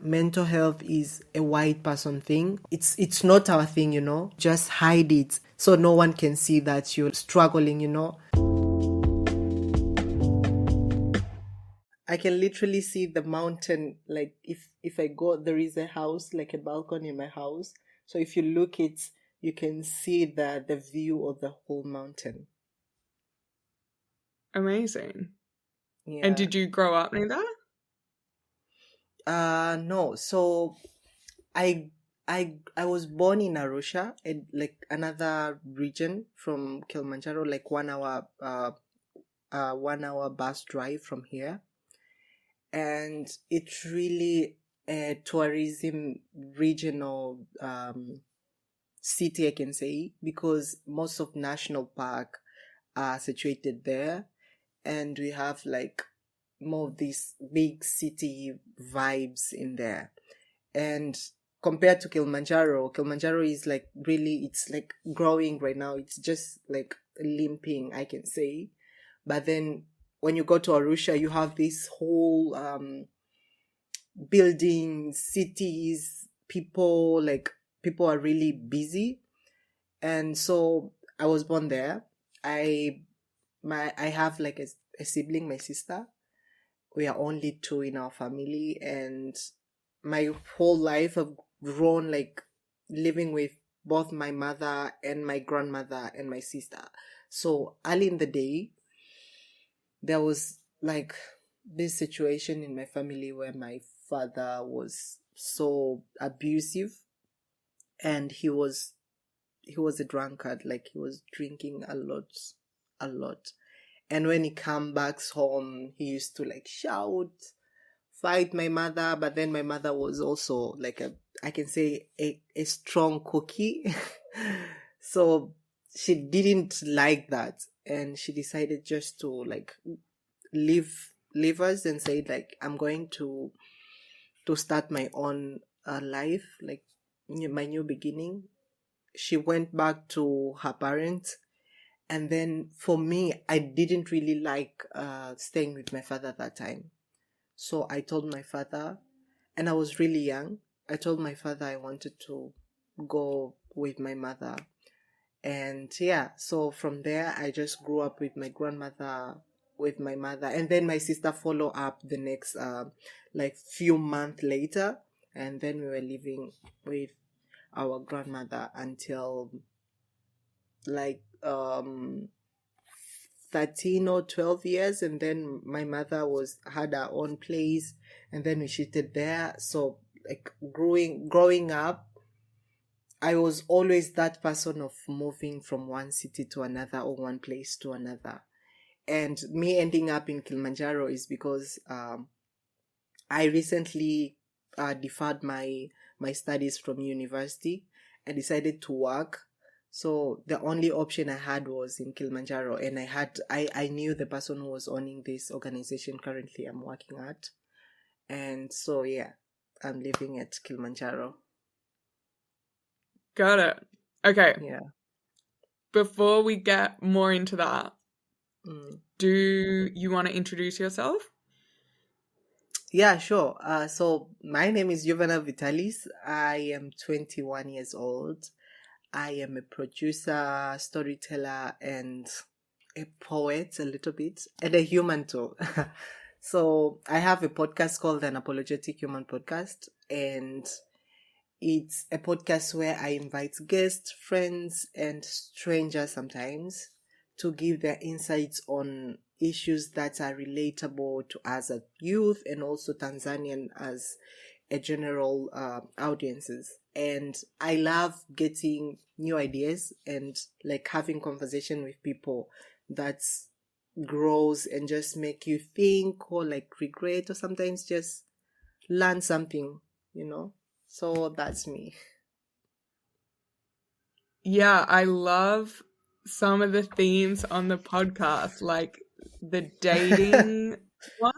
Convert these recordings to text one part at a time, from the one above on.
mental health is a white person thing. It's not our thing, you know. Just hide it so no one can see that you're struggling, you know. I can literally see the mountain. Like if I go, there is a house, like a balcony in my house. So if you look it, you can see the view of the whole mountain. Amazing. Yeah. And did you grow up near that? No. So I was born in Arusha, like another region from Kilimanjaro, like 1 hour bus drive from here. And it's really a tourism regional city, I can say, because most of national park are situated there, and we have like more of these big city vibes in there. And compared to Kilimanjaro is like really, it's like growing right now. It's just like limping, I can say. But then when you go to Arusha, you have this whole buildings, cities, people, like people are really busy. And so I was born there. I have like a sibling, my sister. We are only two in our family, and my whole life I've grown like living with both my mother and my grandmother and my sister. So early in the day, there was like this situation in my family where my father was so abusive, and he was a drunkard. Like he was drinking a lot. And when he come back home, he used to like shout, fight my mother. But then my mother was also like I can say a strong cookie. So she didn't like that, and she decided just to like leave us and say like, I'm going to start my own life, like my new beginning. She went back to her parents. And then for me, I didn't really like staying with my father at that time. So I told my father, and I was really young. I told my father I wanted to go with my mother. And yeah, so from there, I just grew up with my grandmother, with my mother. And then my sister followed up the next, like few months later. And then we were living with our grandmother until like 13 or 12 years. And then my mother had her own place, and then we shifted there. So like growing up, I was always that person of moving from one city to another or one place to another. And me ending up in Kilimanjaro is because I recently deferred my studies from university and decided to work. So the only option I had was in Kilimanjaro, and I knew the person who was owning this organization currently I'm working at. And so yeah, I'm living at Kilimanjaro. Got it. Okay. Yeah. Before we get more into that, do you want to introduce yourself? Yeah, sure. So my name is Juvenal Vitalis. I am 21 years old. I am a producer, storyteller, and a poet a little bit, and a human too. So I have a podcast called the Unapologetic Human podcast, and it's a podcast where I invite guests, friends, and strangers sometimes to give their insights on issues that are relatable to us as youth and also Tanzanian as a general audiences. And I love getting new ideas and like having conversation with people that grows and just make you think or like regret or sometimes just learn something, you know. So that's me. Yeah, I love some of the themes on the podcast, like the dating one.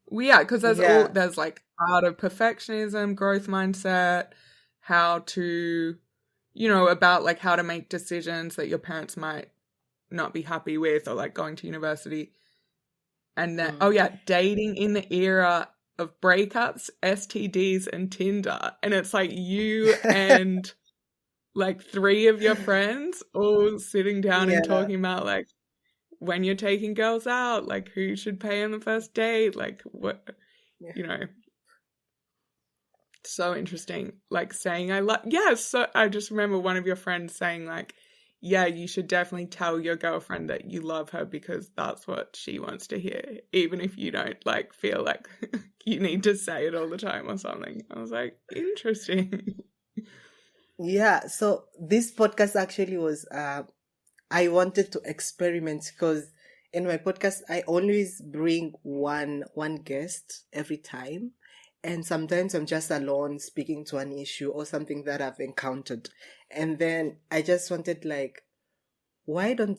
Well, yeah, because there's like art of perfectionism, growth mindset, how to, about like how to make decisions that your parents might not be happy with, or like going to university. And then, dating in the era of breakups, STDs, and Tinder. And it's like you and like 3 of your friends all sitting down and talking about like when you're taking girls out, like who should pay on the first date, like what, you know. So interesting. Like saying so I just remember one of your friends saying like, yeah, you should definitely tell your girlfriend that you love her because that's what she wants to hear, even if you don't like feel like you need to say it all the time or something. I was like, interesting. Yeah, so this podcast actually was I wanted to experiment because in my podcast I always bring one guest every time, and sometimes I'm just alone speaking to an issue or something that I've encountered. And then I just wanted like, why can't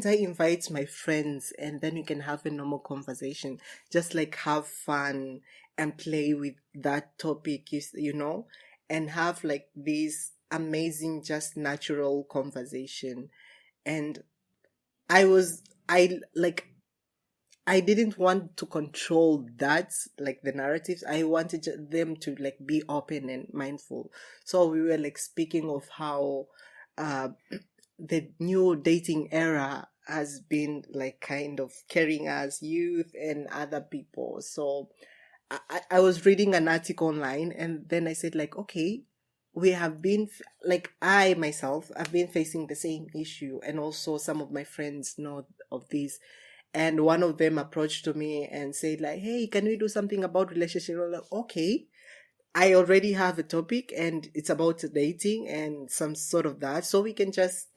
I invite my friends and then we can have a normal conversation, just like have fun and play with that topic, you know, and have like this amazing, just natural conversation. And I didn't want to control that, like the narratives. I wanted them to like be open and mindful. So we were like speaking of how the new dating era has been like kind of carrying us youth and other people. So I was reading an article online and then I said like, okay, we have been like I myself I've been facing the same issue, and also some of my friends know of this. And one of them approached to me and said like, hey, can we do something about relationship? I'm like, okay, I already have a topic and it's about dating and some sort of that. So we can just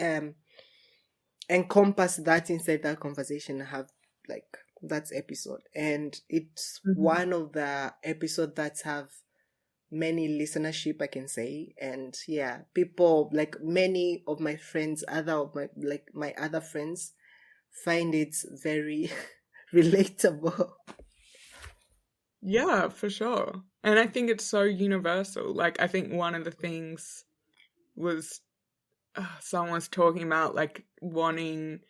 encompass that inside that conversation and have like that episode. And it's one of the episodes that have many listenership, I can say. And yeah, people like many of my friends, my other friends find it very relatable. Yeah, for sure. And I think it's so universal. Like, I think one of the things was someone was talking about like wanting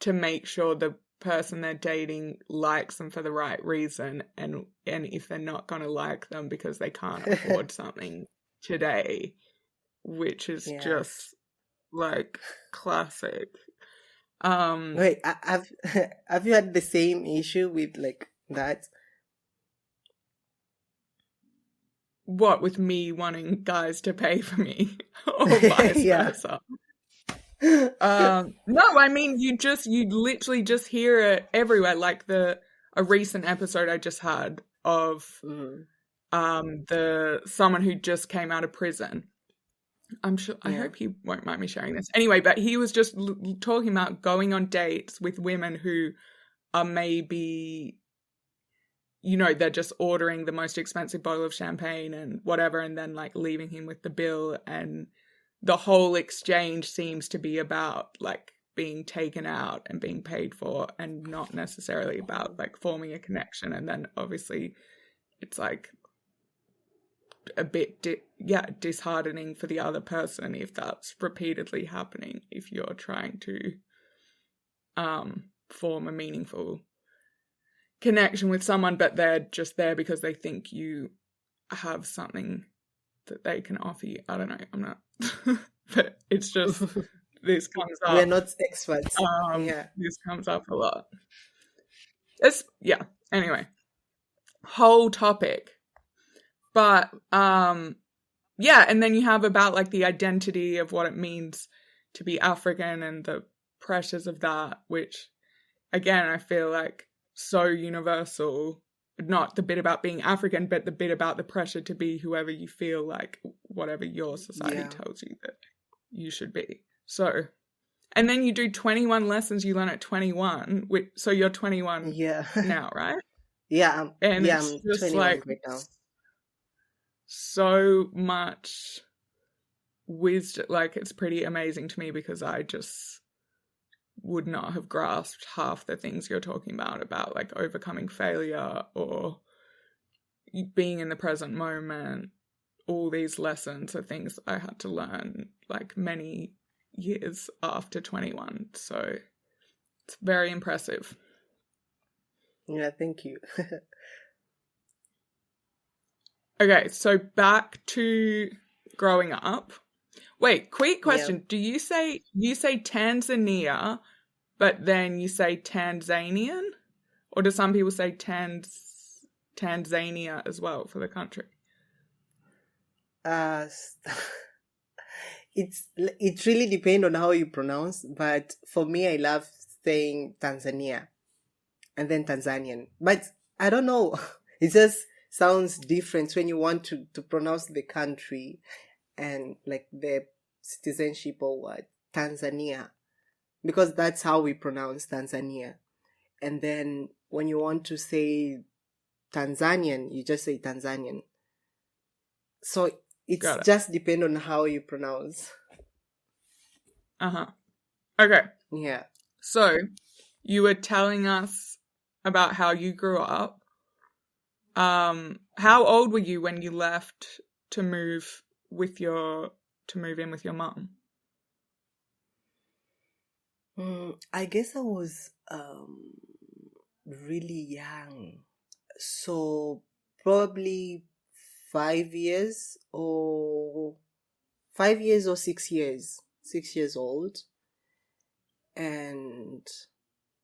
to make sure the person they're dating likes them for the right reason, and if they're not going to like them because they can't afford something today, which is just like classic. Wait, have you had the same issue with like that? What, with me wanting guys to pay for me or vice versa? No, I mean you literally just hear it everywhere. Like a recent episode I just had of someone who just came out of prison. I'm sure I hope he won't mind me sharing this. Anyway, but he was just talking about going on dates with women who are maybe, you know, they're just ordering the most expensive bottle of champagne and whatever, and then like leaving him with the bill, and the whole exchange seems to be about like being taken out and being paid for, and not necessarily about like forming a connection. And then obviously it's like a bit disheartening for the other person if that's repeatedly happening, if you're trying to form a meaningful connection with someone, but they're just there because they think you have something that they can offer you. I don't know, I'm not but it's just this comes up. We're not experts. This comes up a lot. Anyway, whole topic. But and then you have about like the identity of what it means to be African and the pressures of that, which again I feel like so universal. Not the bit about being African, but the bit about the pressure to be whoever you feel like, whatever your society tells you that you should be. So, and then you do 21 lessons you learn at 21. So you're 21 now, right? Yeah. And it's I'm just 21 like right now. So much wisdom. Like, it's pretty amazing to me because I just would not have grasped half the things you're talking about like overcoming failure or being in the present moment. All these lessons are things I had to learn like many years after 21. So it's very impressive. Yeah, thank you. Okay, so back to growing up. Wait, quick question. Yeah. Do you say Tanzania, but then you say Tanzanian? Or do some people say Tanzania as well for the country? Uh, it really depends on how you pronounce, but for me, I love saying Tanzania and then Tanzanian. But I don't know, it just sounds different when you want to pronounce the country and like the citizenship or what, Tanzania, because that's how we pronounce Tanzania. And then when you want to say Tanzanian, you just say Tanzanian. So it's Got it. just depend on how you pronounce. Uh-huh. Okay. Yeah. So you were telling us about how you grew up. How old were you when you left to move in with your mum? I guess I was really young. So probably 5 years or 5 years or 6 years. 6 years old. And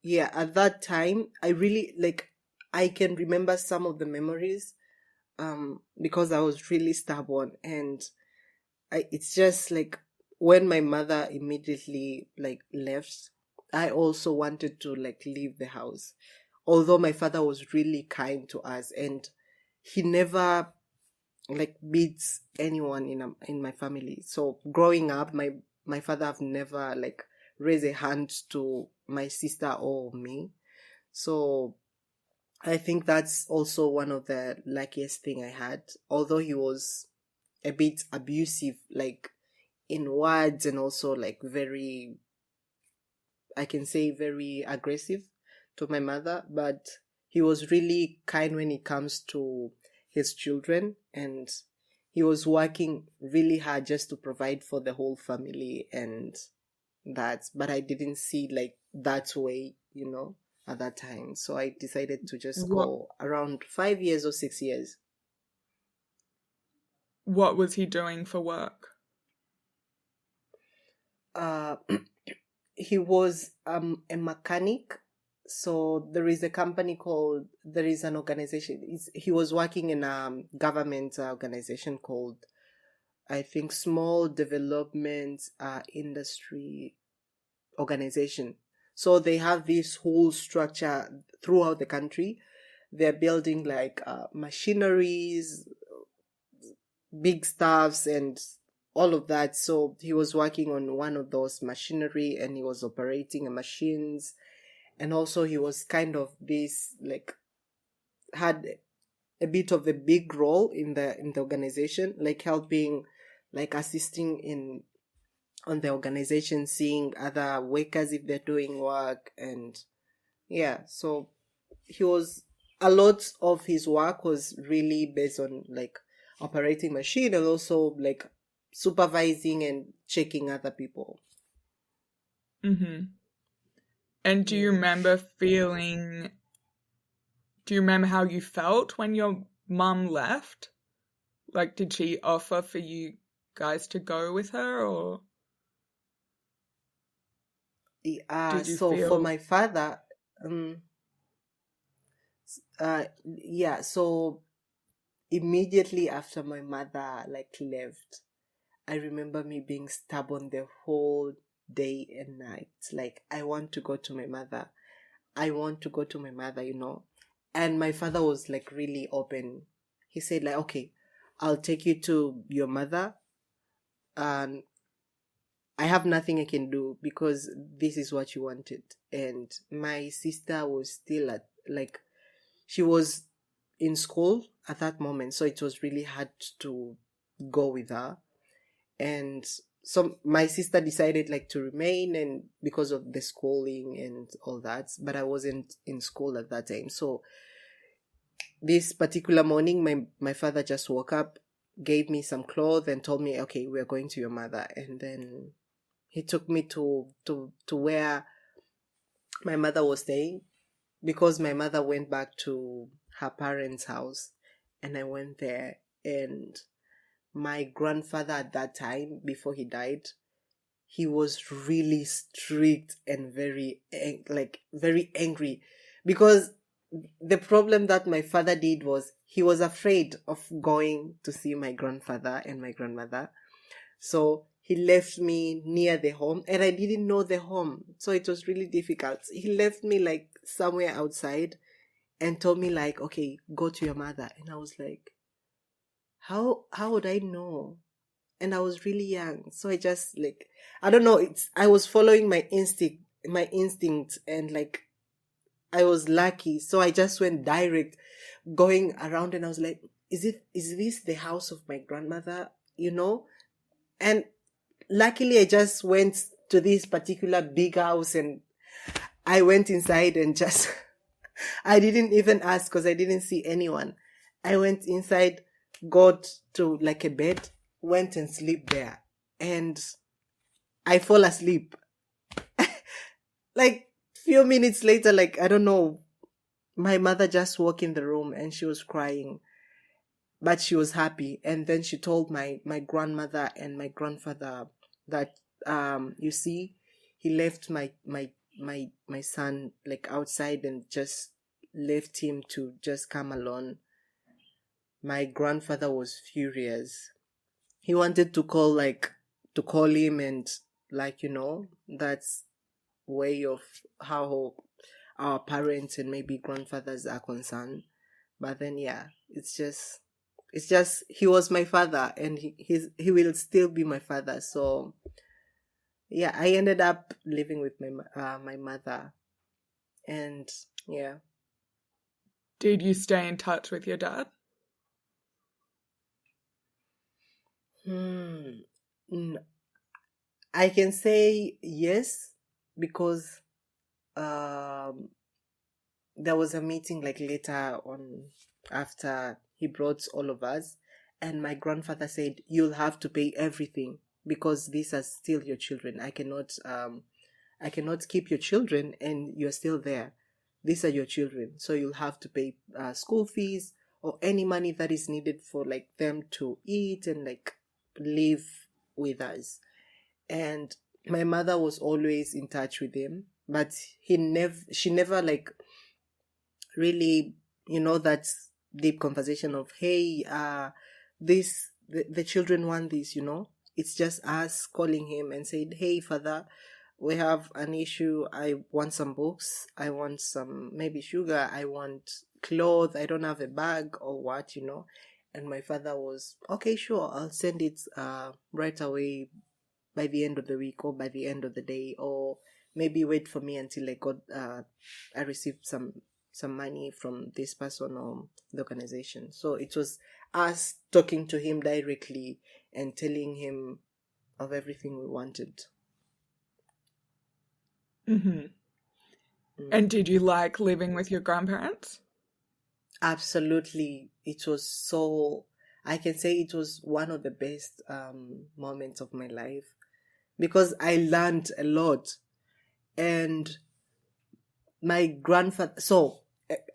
yeah, at that time I really like I can remember some of the memories because I was really stubborn and it's just like when my mother immediately like left, I also wanted to like leave the house. Although my father was really kind to us and he never like beats anyone in my family. So growing up, my father have never like raised a hand to my sister or me. So I think that's also one of the luckiest thing I had. Although he was a bit abusive, like in words and also like very, I can say very aggressive to my mother, but he was really kind when it comes to his children and he was working really hard just to provide for the whole family and that, but I didn't see like that way, at that time. So I decided to just What go around 5 years or 6 years. what was he doing for work? Uh, he was a mechanic. So there is an organization. He was working in a government organization called, I think, Small Development Industry Organization. So they have this whole structure throughout the country. They're building like machineries, big stuffs, and all of that. So he was working on one of those machinery and he was operating machines. And also he was kind of this like had a bit of a big role in the organization, like helping, like assisting in on the organization, seeing other workers if they're doing work. And yeah, so he was a lot of his work was really based on like operating machine and also like supervising and checking other people. Mm-hmm. And Yeah. do you remember how you felt when your mum left? Like, did she offer for you guys to go with her, or did you So for feel... my father, um yeah, so immediately after my mother like left, I remember me being stubborn the whole day and night. Like, I want to go to my mother. I want to go to my mother. And my father was like really open. He said, like, okay, I'll take you to your mother. And I have nothing I can do because this is what you wanted. And my sister was still like, she was in school at that moment. So it was really hard to go with her. And so my sister decided like to remain and because of the schooling and all that, but I wasn't in school at that time. So this particular morning my father just woke up, gave me some clothes and told me, okay, we're going to your mother. And then he took me to where my mother was staying, because my mother went back to her parents' house and I went there. And my grandfather at that time, before he died, he was really strict and very very angry, because the problem that my father did was he was afraid of going to see my grandfather and my grandmother. So he left me near the home, and I didn't know the home, so it was really difficult. He left me like somewhere outside and told me like, okay, go to your mother. And I was like, how would I know? And I was really young, so I just like, I don't know, I was following my instinct, and like I was lucky, so I just went direct, going around, and I was like, is this the house of my grandmother, and luckily I just went to this particular big house, and I went inside and just I didn't even ask because I didn't see anyone. I went inside, got to like a bed, went and sleep there, and I fall asleep. Like few minutes later, like I don't know, my mother just walked in the room and she was crying, but she was happy. And then she told my grandmother and my grandfather that you see, he left my son like outside and just left him to just come alone. My grandfather was furious. He wanted to call him, and like that's way of how our parents and maybe grandfathers are concerned. But then yeah, it's just he was my father, and he will still be my father. So yeah, I ended up living with my mother, and yeah. Did you stay in touch with your dad? I can say yes, because there was a meeting like later on, after he brought all of us, and my grandfather said, you'll have to pay everything, because these are still your children. I cannot keep your children and you're still there. These are your children, so you'll have to pay school fees or any money that is needed for like them to eat and like live with us. And my mother was always in touch with him, but she never like really, that deep conversation of, hey, the children want this. It's just us calling him and saying, hey father, we have an issue. I want some books, I want some maybe sugar, I want clothes, I don't have a bag or what. And my father was, okay, sure, I'll send it right away, by the end of the week or by the end of the day, or maybe wait for me until I received some money from this person or the organization. So it was us talking to him directly and telling him of everything we wanted. And did you like living with your grandparents? Absolutely. I can say it was one of the best moments of my life, because I learned a lot. And my grandfather, so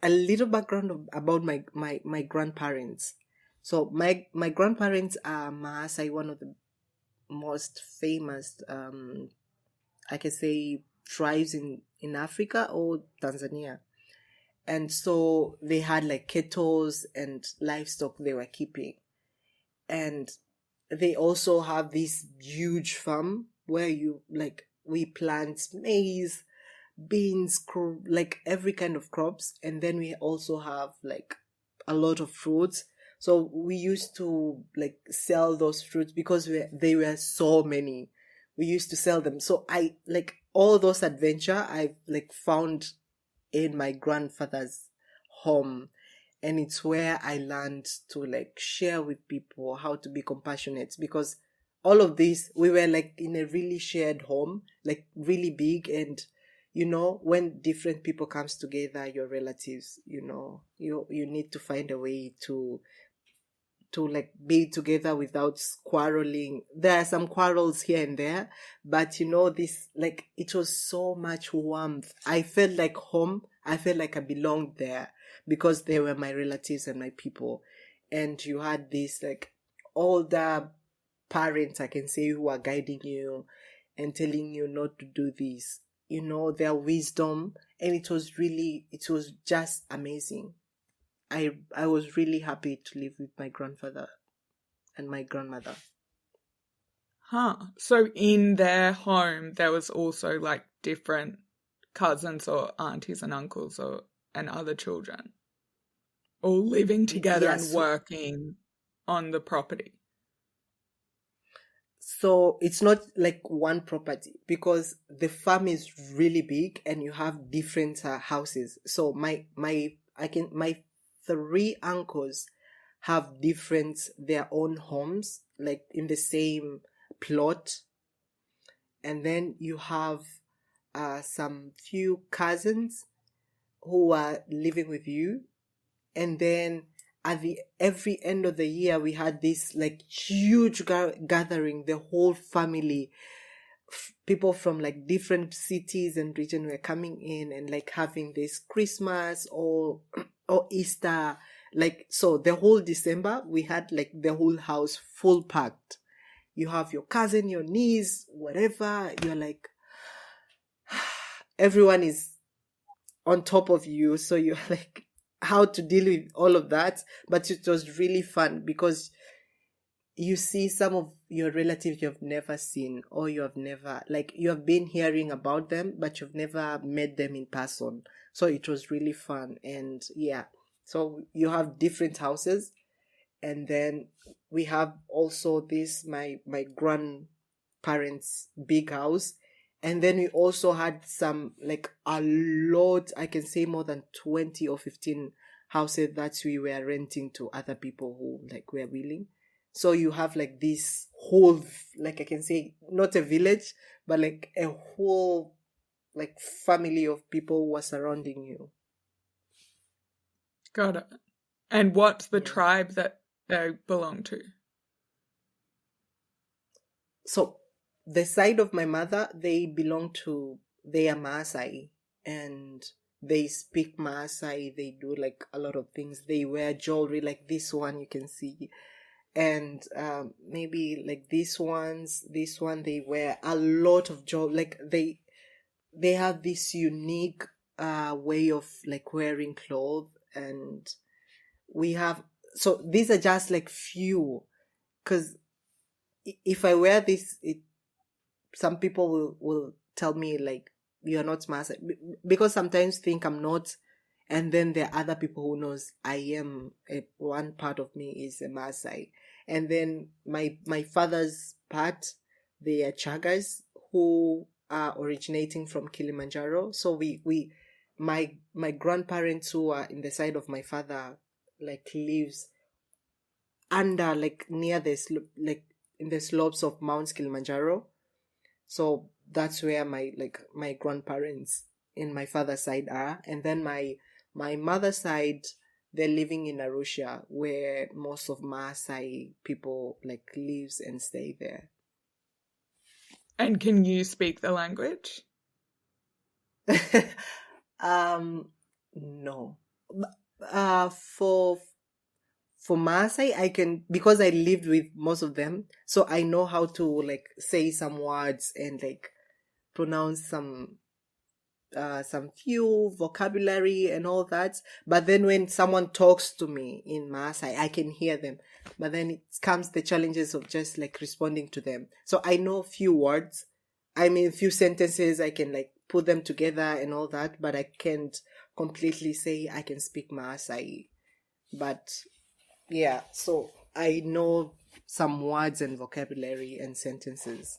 a little background about my grandparents. So my grandparents are Maasai, one of the most famous I can say tribes in Africa or Tanzania. And so they had like kettles and livestock they were keeping. And they also have this huge farm where we plant maize, beans, like every kind of crops. And then we also have like a lot of fruits. So we used to like sell those fruits, because they were so many. We used to sell them. So I like all those adventure I like found in my grandfather's home. And it's where I learned to like share with people, how to be compassionate, because all of this, we were like in a really shared home, like really big. And when different people comes together, your relatives, you need to find a way to like be together without quarreling. There are some quarrels here and there, but this, like, it was so much warmth. I felt like home. I felt like I belonged there, because they were my relatives and my people. and you had this like older parents, I can say, who are guiding you and telling you not to do this, their wisdom. And it was just amazing. I was really happy to live with my grandfather and my grandmother. So in their home, there was also like different cousins or aunties and uncles and other children all living together and working on the property. So it's not like one property, because the farm is really big and you have different houses. So my 3 uncles have their own homes, like in the same plot. And then you have some few cousins who are living with you. And then at every end of the year, we had this like huge gathering. The whole family, people from like different cities and region were coming in and like having this Christmas or Easter. Like, so the whole December, we had like the whole house full packed. You have your cousin, your niece, whatever. You're like, everyone is on top of you. So you're like, how to deal with all of that. But it was really fun because you see some of your relatives you've never seen, or you have been hearing about them, but you've never met them in person. So it was really fun. And yeah, so you have different houses. And then we have also this, my grandparents' big house. And then we also had some, like a lot, I can say more than 20 or 15 houses that we were renting to other people who like were willing. So you have like this whole, like I can say, not a village, but like a whole like family of people who are surrounding you. Got it. And what's the tribe that they belong to? So the side of my mother, they are Maasai, and they speak Maasai. They do like a lot of things. They wear jewelry like this one you can see. And maybe like this one, they wear a lot of jewelry. Like they have this unique way of like wearing clothes. And we have, so these are just like few, because if I wear this, some people will tell me like, you're not Maasai, because sometimes think I'm not. And then there are other people who knows I am, one part of me is a Maasai. And then my father's part, they are Chagas who are originating from Kilimanjaro. So my grandparents who are in the side of my father like lives under, like near like in the slopes of Mount Kilimanjaro. So that's where my grandparents in my father's side are. And then my mother's side, they're living in Arusha, where most of Maasai people like lives and stay there. And can you speak the language? No. For Maasai, I can, because I lived with most of them, so I know how to like say some words and like pronounce some few vocabulary and all that. But then when someone talks to me in Maasai, I can hear them. But then it comes the challenges of just like responding to them. So I know a few words. I mean, a few sentences, I can like put them together and all that, but I can't completely say I can speak Maasai. But yeah, so I know some words and vocabulary and sentences.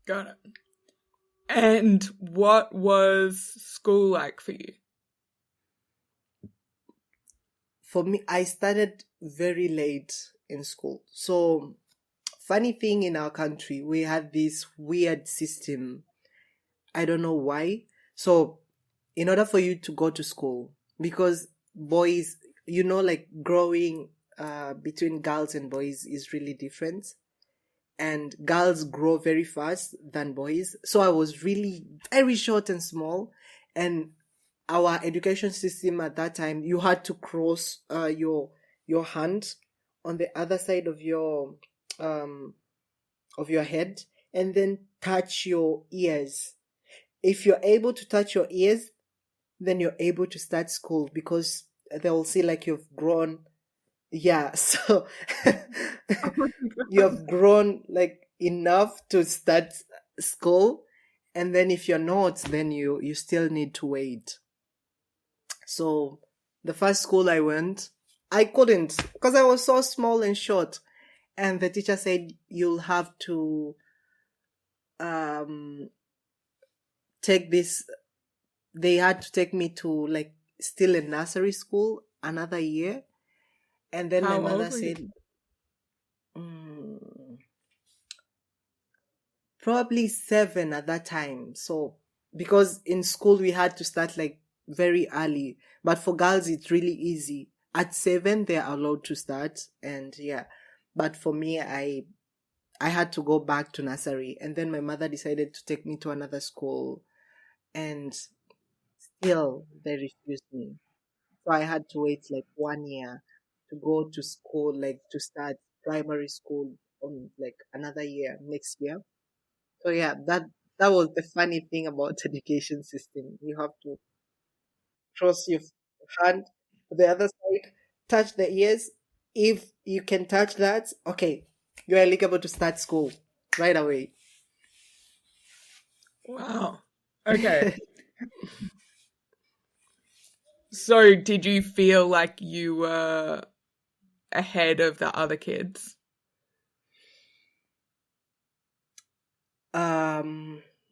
Got it. And what was school like for you? For me, I started very late in school. So, funny thing in our country, we had this weird system. I don't know why. So, in order for you to go to school, because boys, like growing between girls and boys is really different. And girls grow very fast than boys. So I was really very short and small. And our education system at that time, you had to cross your your hand on the other side of your head, and then touch your ears. If you're able to touch your ears, then you're able to start school, because they'll see like you've grown. Yeah, so you've grown like enough to start school. And then if you're not, then you still need to wait. So the first school I went, I couldn't, because I was so small and short. And the teacher said, you'll have to take this. They had to take me to like still a nursery school another year. And then my mother said, probably 7 at that time. So because in school we had to start like very early, but for girls it's really easy. At 7 they're allowed to start, and yeah. But for me, I had to go back to nursery, and then my mother decided to take me to another school, and still they refused me. So I had to wait like 1 year to go to school, like to start primary school on like another year, next year. So yeah, that was the funny thing about education system. You have to cross your hand to the other side, touch the ears. If you can touch that, okay, you're eligible to start school right away. Wow. Okay. So did you feel like you were ahead of the other kids?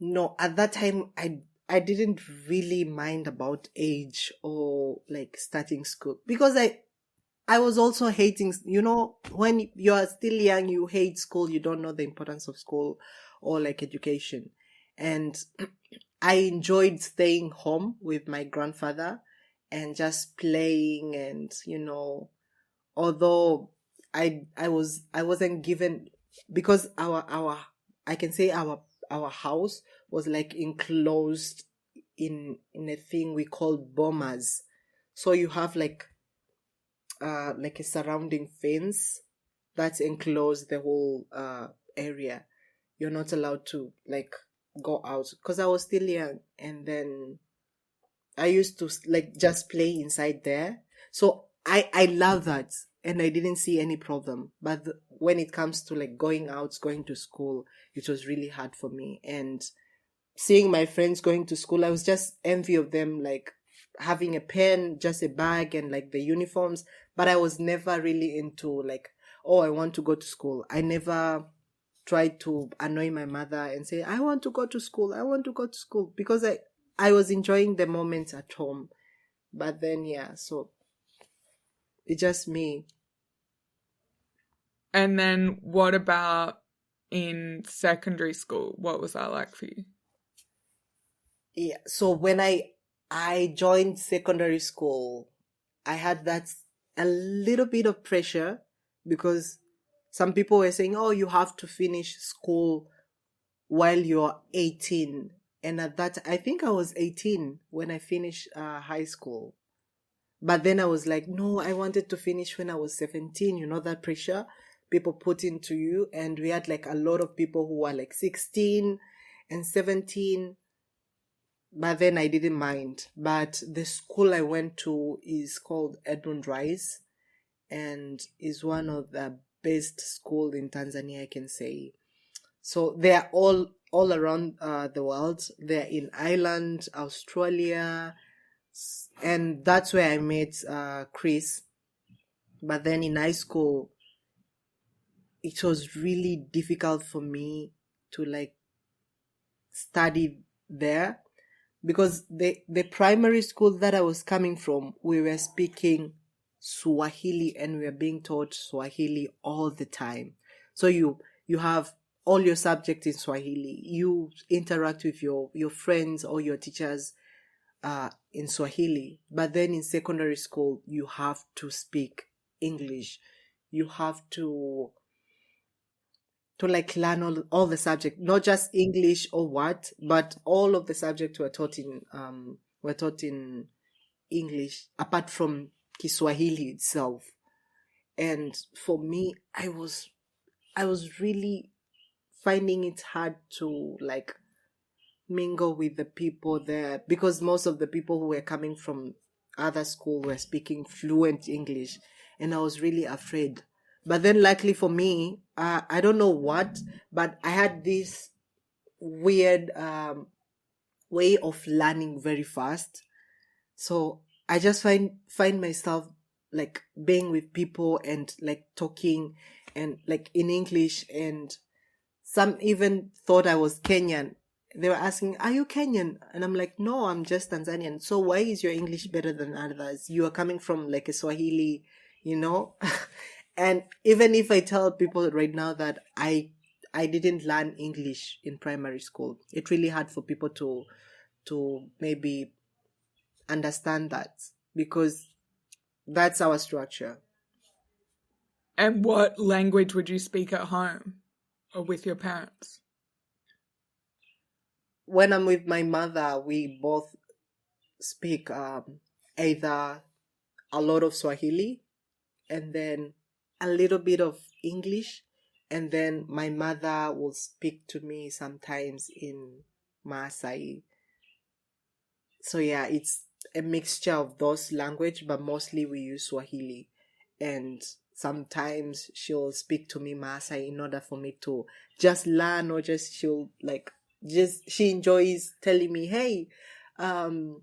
No, at that time I didn't really mind about age or like starting school, because I was also hating, when you are still young, you hate school, you don't know the importance of school or like education. And I enjoyed staying home with my grandfather and just playing, and although I wasn't given, because our I can say our house was like enclosed in a thing we call bombers. So you have like a surrounding fence that's enclosed the whole area. You're not allowed to like go out, because I was still young, and then I used to like just play inside there. So I love that, and I didn't see any problem. But when it comes to like going out, going to school, it was really hard for me. And seeing my friends going to school, I was just envy of them, like having a pen, just a bag, and like the uniforms. But I was never really into like, oh, I want to go to school. I never tried to annoy my mother and say, I want to go to school. I want to go to school, because I was enjoying the moments at home. But then, yeah, so it's just me. And then what about in secondary school? What was that like for you? Yeah, so when I joined secondary school, I had that a little bit of pressure, because some people were saying, oh, you have to finish school while you're 18. And at that, I think I was 18 when I finished high school. But then I was like, no, I wanted to finish when I was 17. You know, that pressure people put into you. And we had like a lot of people who were like 16 and 17. But then I didn't mind. But the school I went to is called Edmund Rice, and is one of the best school in Tanzania, I can say. So they are all around the world. They're in Ireland, Australia, and that's where I met Chris. But then in high school, it was really difficult for me to like study there, because the primary school that I was coming from, we were speaking Swahili, and we were being taught Swahili all the time. So you have all your subjects in Swahili. You interact with your friends or your teachers in Swahili. But then in secondary school, you have to speak English. You have to like learn all the subject, not just English or what, but all of the subjects were taught in English, apart from Kiswahili itself. And for me, I was really finding it hard to like mingle with the people there, because most of the people who were coming from other school were speaking fluent English, and I was really afraid. But then luckily for me, I don't know what, but I had this weird way of learning very fast. So I just find myself like being with people and like talking and like in English, and some even thought I was Kenyan. They were asking, "Are you Kenyan?" And I'm like, "No, I'm just Tanzanian." "So why is your English better than others? You are coming from like a Swahili, you know?" And even if I tell people right now that I didn't learn English in primary school, it's really hard for people to maybe understand that, because that's our structure. And what language would you speak at home or with your parents? When I'm with my mother, we both speak either a lot of Swahili and then a little bit of English, and then my mother will speak to me sometimes in Maasai. So yeah, it's a mixture of those language, but mostly we use Swahili. And sometimes she'll speak to me Maasai in order for me to just learn, or just she'll like just she enjoys telling me, "Hey, tam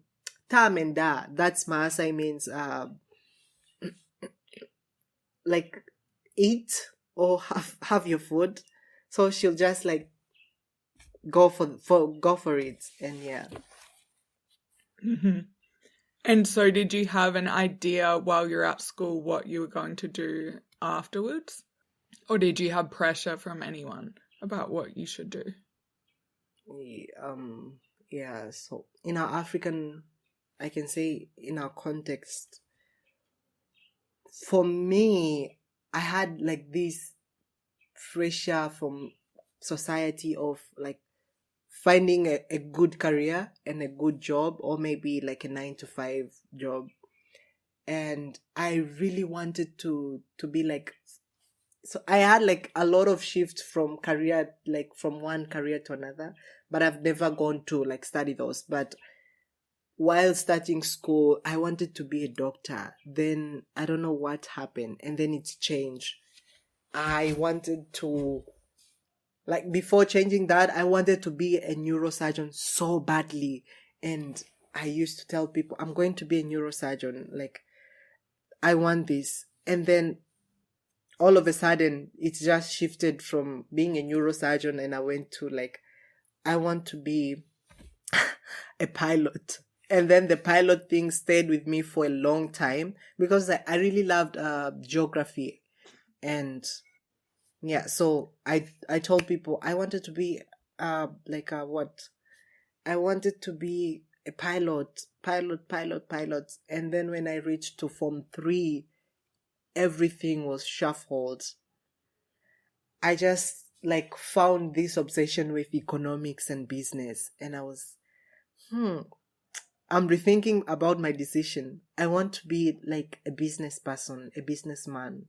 and da." That's Maasai means like eat or have your food. So she'll just like go for it, and yeah. Mm-hmm. And so did you have an idea while you're at school what you were going to do afterwards? Or did you have pressure from anyone about what you should do? Yeah, so in our African, I can say in our context, for me, I had like this pressure from society of like finding a good career and a good job, or maybe like a 9 to 5 job. And I really wanted to be like, so I had like a lot of shifts from career, like from one career to another, but I've never gone to like study those. But while starting school, I wanted to be a doctor. Then I don't know what happened, and then it's changed. I wanted to, like, before changing that, I wanted to be a neurosurgeon so badly. And I used to tell people, I'm going to be a neurosurgeon. Like, I want this. And then all of a sudden, it just shifted from being a neurosurgeon, and I went to, like, I want to be a pilot. And then the pilot thing stayed with me for a long time, because I really loved geography. And yeah, so I told people I wanted to be like a what? I wanted to be a pilot. And then when I reached to Form 3, everything was shuffled. I just like found this obsession with economics and business, and I was, I'm rethinking about my decision. I want to be like a business person, a businessman.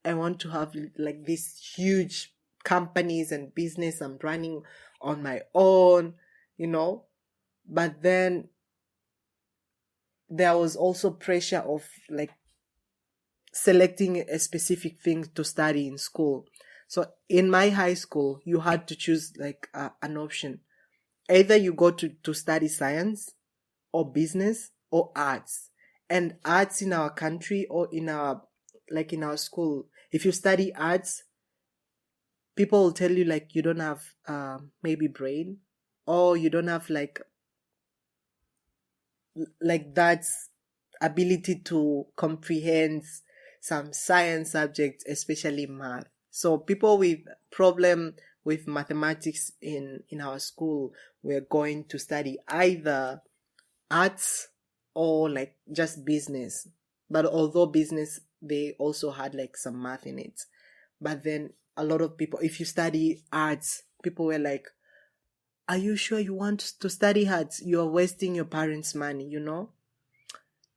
I want to have like these huge companies and business I'm running on my own, you know. But then there was also pressure of like selecting a specific thing to study in school. So in my high school, you had to choose like an option. Either you go to study science or business or arts. And arts in our country, or in our, like in our school, if you study arts, people will tell you like you don't have maybe brain, or you don't have like that ability to comprehend some science subjects, especially math. So people with problem with mathematics in our school were going to study either arts or like just business. But although business, they also had like some math in it. But then a lot of people, if you study arts, people were like, "Are you sure you want to study arts? You are wasting your parents' money, you know?"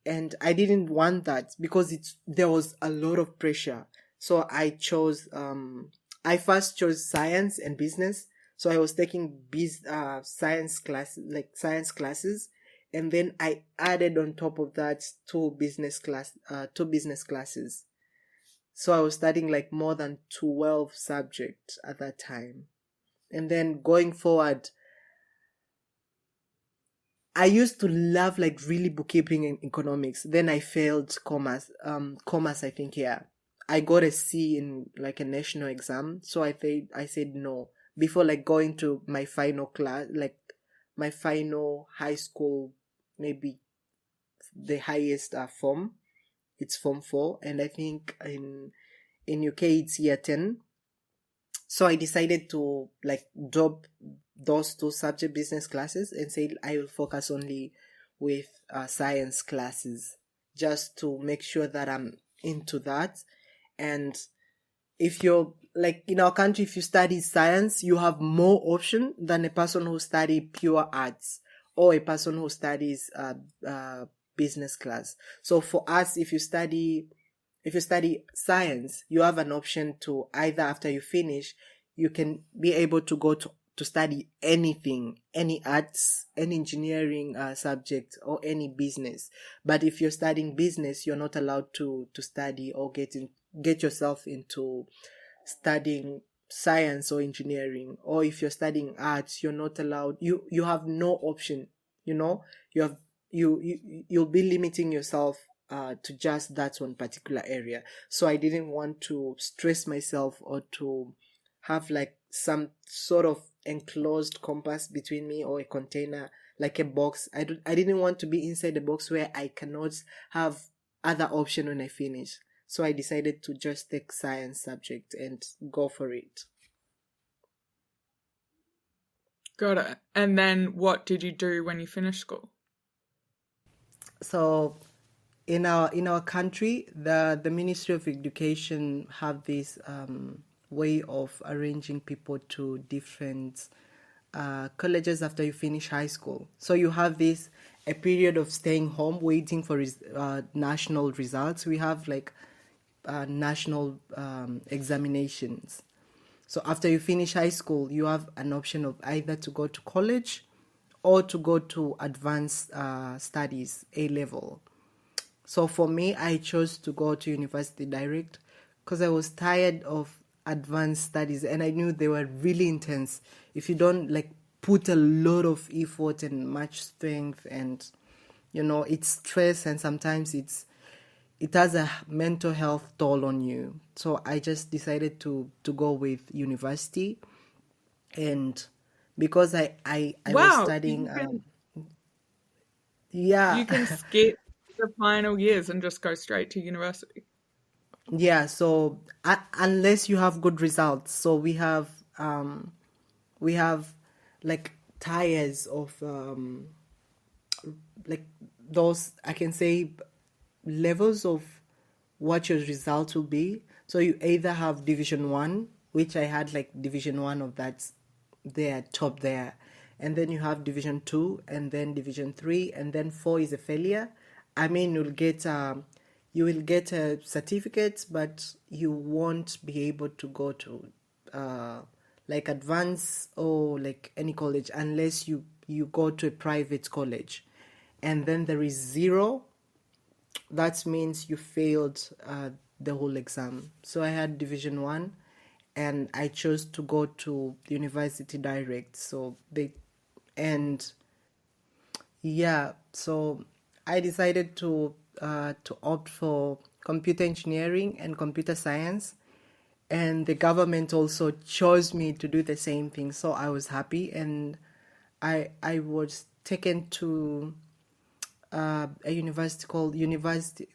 and I didn't want that because there was a lot of pressure. So I first chose science and business. So I was taking science classes, and then I added on top of that two business classes. So I was studying like more than 12 subjects at that time. And then going forward, I used to love like really bookkeeping and economics. Then I failed commerce, I think, yeah. I got a C in like a national exam. So I said no. Before like going to my final class, like my final high school, maybe the highest form, it's form 4. And I think in UK it's year 10. So I decided to like drop those two subject business classes and say I will focus only with science classes, just to make sure that I'm into that. And if you're like in our country, if you study science, you have more option than a person who study pure arts or a person who studies business class. So for us, if you study science, you have an option to either after you finish, you can be able to go to study anything, any arts, any engineering subject, or any business. But if you're studying business, you're not allowed to study or get yourself into studying science or engineering. Or if you're studying arts, you're not allowed. You have no option. You know, you'll be limiting yourself to just that one particular area. So I didn't want to stress myself or to have like some sort of enclosed compass between me or a container, like a box. I didn't want to be inside the box where I cannot have other option when I finish. So I decided to just take science subject and go for it. Got it. And then what did you do when you finished school? So in our country, the Ministry of Education have this way of arranging people to different colleges after you finish high school. So you have a period of staying home waiting for national results. We have like national examinations. So after you finish high school, you have an option of either to go to college or to go to advanced studies, A level. So for me, I chose to go to university direct because I was tired of advanced studies and I knew they were really intense. If you don't like put a lot of effort and much strength, and it's stress, and sometimes it has a mental health toll on you. So I just decided to go with university. And because I was Wow, studying you can skip the final years and just go straight to university. Yeah, so unless you have good results, so we have like tiers of like those, I can say, levels of what your results will be. So you either have division 1, which I had like division 1 of that there, top there, and then you have division 2, and then division 3, and then 4 is a failure. I mean, you will get a certificate, but you won't be able to go to like advanced or like any college unless you go to a private college. And then there is 0. That means you failed the whole exam. So I had division 1 and I chose to go to university direct. So so I decided to opt for computer engineering and computer science, and the government also chose me to do the same thing. So I was happy, and I was taken to a university called the University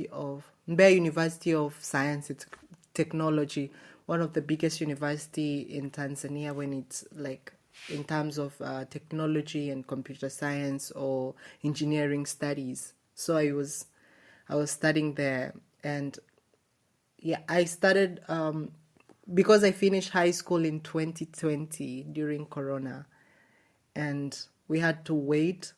of Mbeya University of Science and Technology, one of the biggest university in Tanzania when it's like in terms of technology and computer science or engineering studies. So I was studying there, and yeah, I started because I finished high school in 2020 during Corona, and we had to wait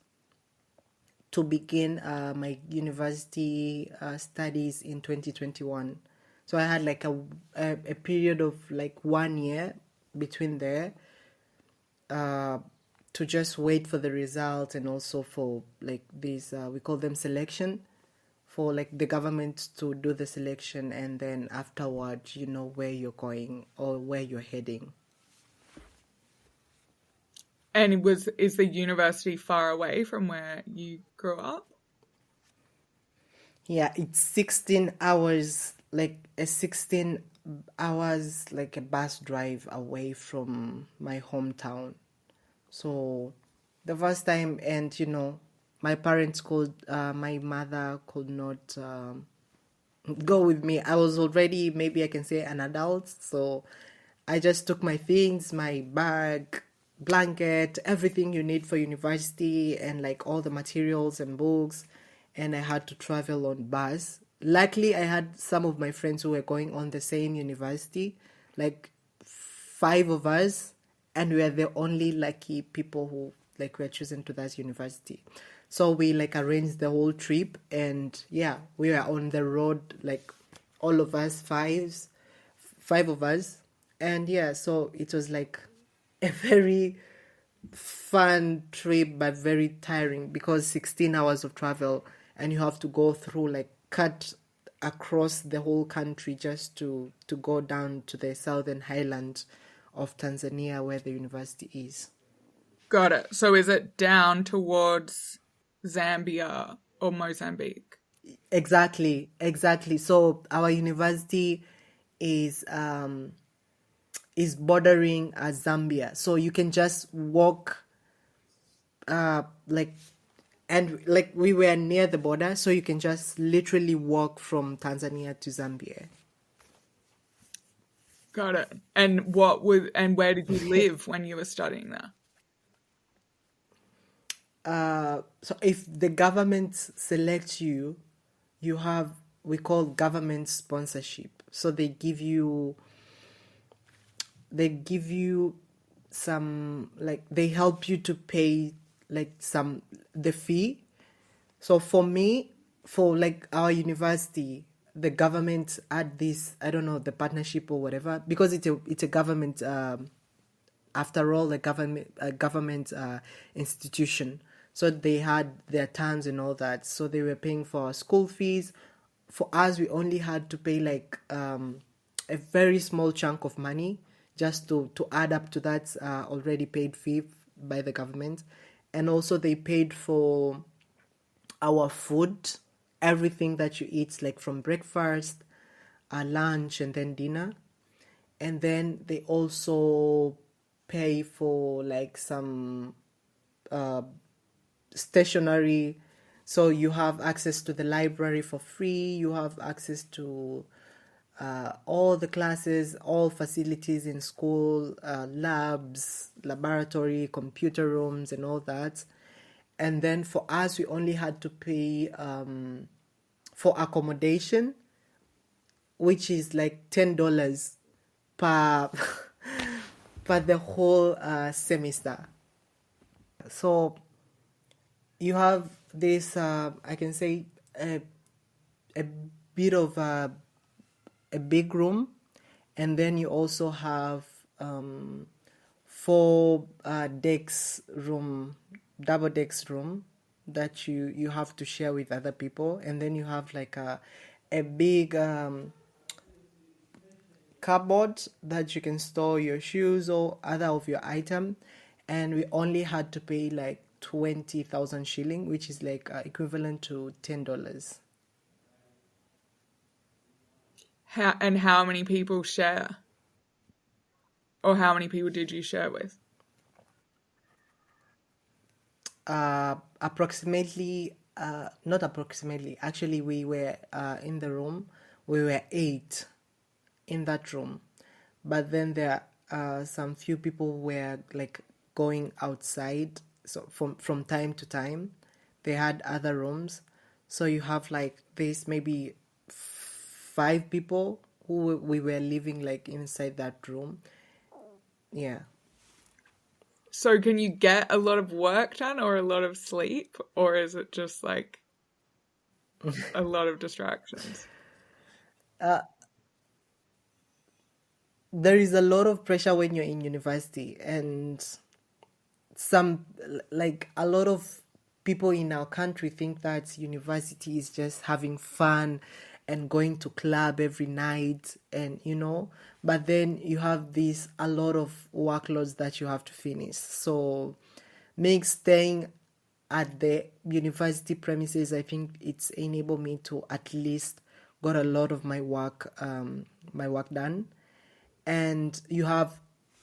to begin my university studies in 2021. So I had like a period of like 1 year between there to just wait for the results, and also for like these we call them selection, for like the government to do the selection, and then afterward you know where you're going or where you're heading. And is the university far away from where you grew up? Yeah, it's 16 hours, like a 16 hours, like a bus drive away from my hometown. So the first time, and you know, my parents could, my mother could not go with me. I was already, maybe I can say, an adult. So I just took my things, my bag, blanket, everything you need for university, and like all the materials and books. And I had to travel on bus. Luckily, I had some of my friends who were going on the same university, like 5 of us, and we are the only lucky people who like were chosen to that university. So we like arranged the whole trip, and yeah, we were on the road, like all of us, five of us. And yeah, so it was like a very fun trip, but very tiring, because 16 hours of travel, and you have to go through, like, cut across the whole country just to go down to the southern highland of Tanzania where the university is. Got it. So is it down towards Zambia or Mozambique? Exactly. So our university is bordering Zambia, so you can just walk like, and like we were near the border, so you can just literally walk from Tanzania to Zambia. Got it. And where did you live when you were studying there? So if the government selects you, you have, we call government sponsorship. So they give you some, like, they help you to pay like some the fee. So for me, for like our university, the government had this, I don't know, the partnership or whatever, because it's a government, after all, a government institution. So they had their terms and all that. So they were paying for our school fees. For us, we only had to pay like a very small chunk of money, just to add up to that already paid fee by the government. And also they paid for our food, everything that you eat, like from breakfast, lunch, and then dinner. And then they also pay for like some stationery. So you have access to the library for free, you have access to all the classes, all facilities in school, labs, laboratory, computer rooms, and all that. And then for us, we only had to pay for accommodation, which is like $10 per per the whole semester. So you have this, I can say, a bit of a big room, and then you also have four decks room, double decks room, that you have to share with other people. And then you have like a big cupboard that you can store your shoes or other of your item. And we only had to pay like 20,000 shilling, which is like equivalent to $10. How many people share? Or how many people did you share with? Approximately, not approximately, actually, we were in the room, we were 8 in that room. But then there are some few people who were like going outside. So from time to time, they had other rooms. So you have like this, maybe 5 people who we were living like inside that room. Yeah. So can you get a lot of work done or a lot of sleep, or is it just like a lot of distractions? uh, there is a lot of pressure when you're in university, and some, like a lot of people in our country think that university is just having fun and going to club every night, and but then you have this a lot of workloads that you have to finish. So me staying at the university premises, I think it's enabled me to at least got a lot of my work done. And you have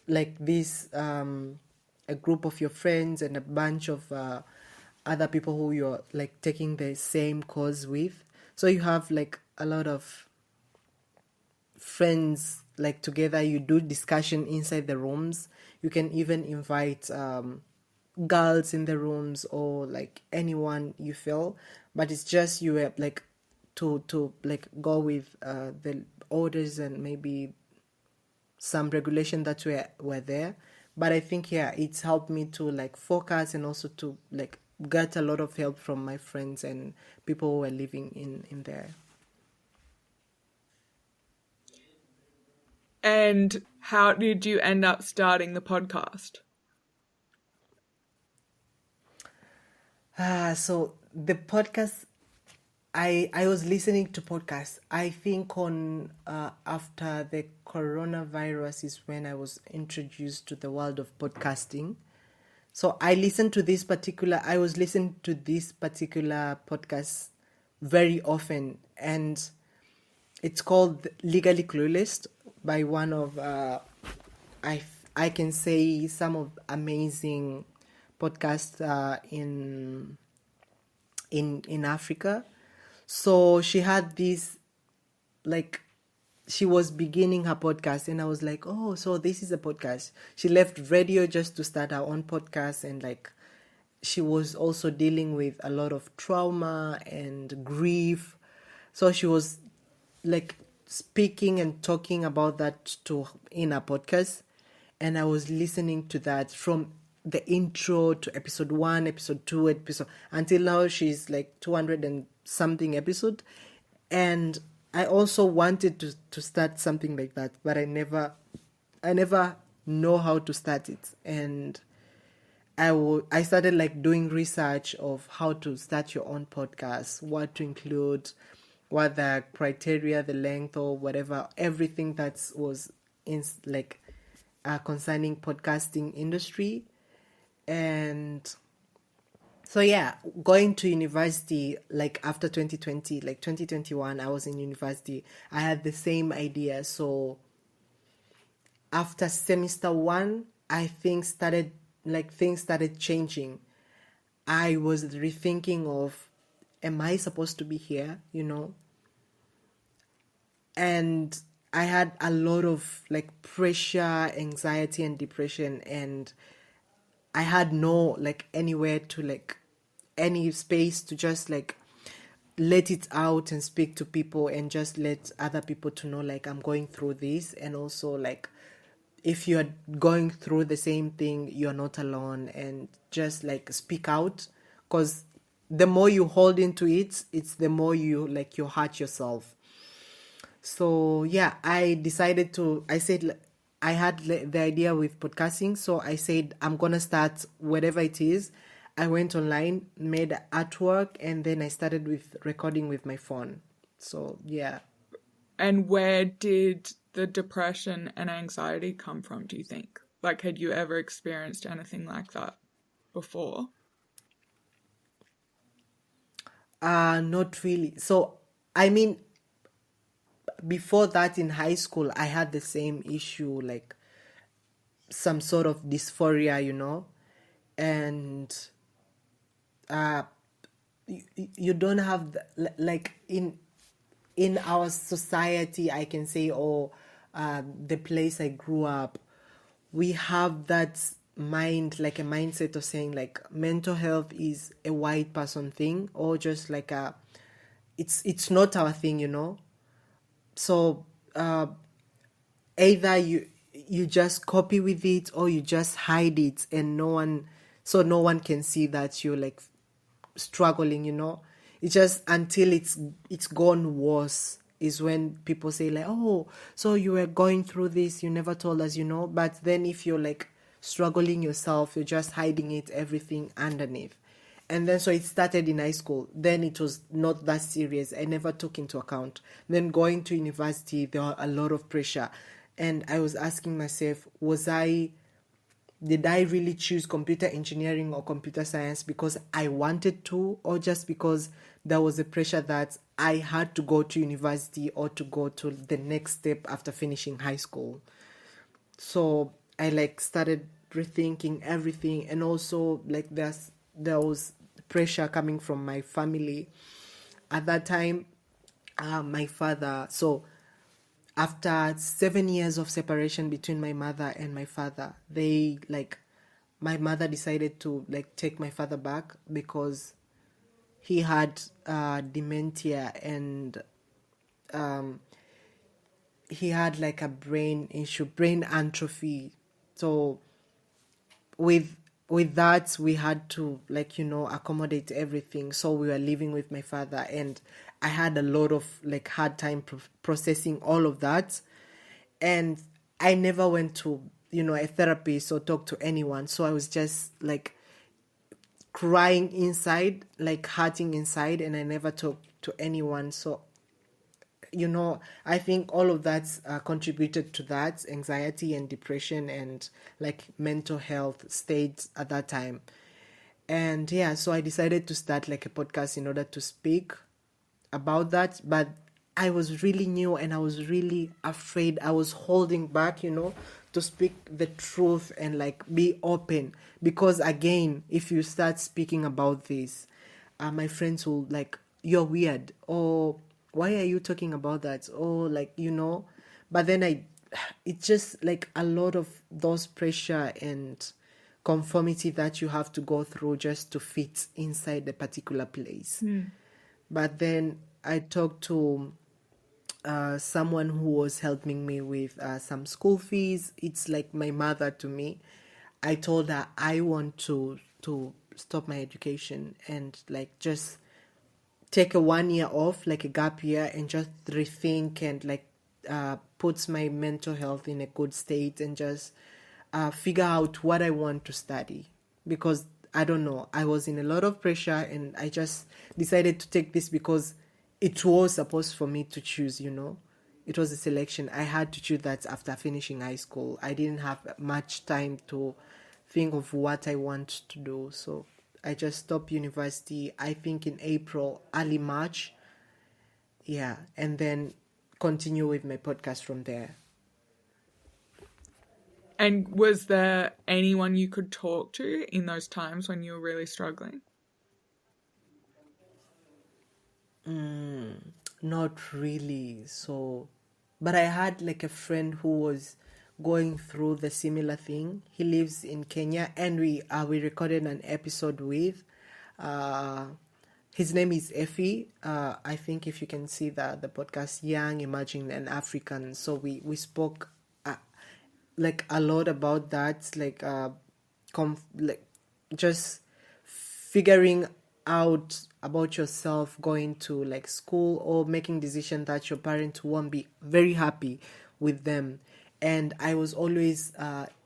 like this a group of your friends and a bunch of other people who you're like taking the same course with, so you have like a lot of friends, like together you do discussion inside the rooms. You can even invite girls in the rooms, or like anyone you feel, but it's just you have like to like go with the orders and maybe some regulation that were there. But I think, yeah, it's helped me to like focus, and also to like get a lot of help from my friends and people who were living in there. And how did you end up starting the podcast? So the podcast, I was listening to podcasts. I think on after the coronavirus is when I was introduced to the world of podcasting. So I was listening to this particular podcast very often, and it's called Legally Clueless by one of I can say some of amazing podcasts in Africa. So she had this, like, she was beginning her podcast, and I was like, oh, so this is a podcast. She left radio just to start her own podcast, and like she was also dealing with a lot of trauma and grief. So she was like speaking and talking about that in a podcast, and I was listening to that from the intro to episode 1, episode 2, episode until now. She's like 200 and something episode, and I also wanted to start something like that, but I never know how to start it. And I started like doing research of how to start your own podcast, what to include, what the criteria, the length, or whatever, everything that was in like concerning podcasting industry. And so yeah, going to university, like after 2020, like 2021, I was in university. I had the same idea. So after semester 1, I think things started changing. I was rethinking of, am I supposed to be here, And I had a lot of like pressure, anxiety, and depression, and I had no like anywhere to like any space to just like let it out and speak to people, and just let other people to know like I'm going through this. And also like if you're going through the same thing, you're not alone, and just like speak out, because the more you hold into it, it's the more you hurt yourself. So yeah, I said, I had the idea with podcasting, so I said I'm gonna start whatever it is. I went online, made artwork, and then I started with recording with my phone. So yeah. And where did the depression and anxiety come from, do you think? Like, had you ever experienced anything like that before? Not really. So I mean, before that in high school, I had the same issue, like some sort of dysphoria, and you don't have like in our society, I can say, or the place I grew up, we have that mind, like a mindset of saying like mental health is a white person thing, or just like it's not our thing. So either you just copy with it, or you just hide it, and no one can see that you're like struggling, It's just until it's gone worse is when people say like, oh, so you were going through this, you never told us, but then if you're like struggling yourself, you're just hiding it, everything underneath. And then so it started in high school. Then it was not that serious. I never took into account. Then going to university, there were a lot of pressure. And I was asking myself, did I really choose computer engineering or computer science because I wanted to, or just because there was a pressure that I had to go to university or to go to the next step after finishing high school? So I like started rethinking everything, and also like there was pressure coming from my family at that time. My father, so after 7 years of separation between my mother and my father, my mother decided to like take my father back because he had dementia, and he had like a brain issue, brain atrophy. So with that, we had to like accommodate everything. So we were living with my father, and I had a lot of like hard time processing all of that. And I never went to a therapist or talk to anyone, so I was just like crying inside, like hurting inside, and I never talked to anyone. So I think all of that contributed to that anxiety and depression and like mental health state at that time. And yeah, so I decided to start like a podcast in order to speak about that. But I was really new and I was really afraid. I was holding back, to speak the truth and like be open. Because again, if you start speaking about this, my friends will like, you're weird, or why are you talking about that? Or like, but then it's just like a lot of those pressure and conformity that you have to go through just to fit inside a particular place. But then I talked to someone who was helping me with some school fees. It's like my mother to me. I told her I want to stop my education and like just take a 1 year off, like a gap year, and just rethink and like puts my mental health in a good state, and just figure out what I want to study. Because I don't know, I was in a lot of pressure, and I just decided to take this because it was supposed for me to choose, It was a selection. I had to choose that after finishing high school. I didn't have much time to think of what I want to do. So I just stopped university, I think in April, early March. Yeah. And then continue with my podcast from there. And was there anyone you could talk to in those times when you were really struggling? Not really. So, but I had like a friend who was going through the similar thing. He lives in Kenya, and we recorded an episode with. His name is Effie. I think if you can see the podcast, Young, Emerging, and African. So we spoke like a lot about that, like like just figuring out about yourself, going to like school or making decision that your parents won't be very happy with them. And I was always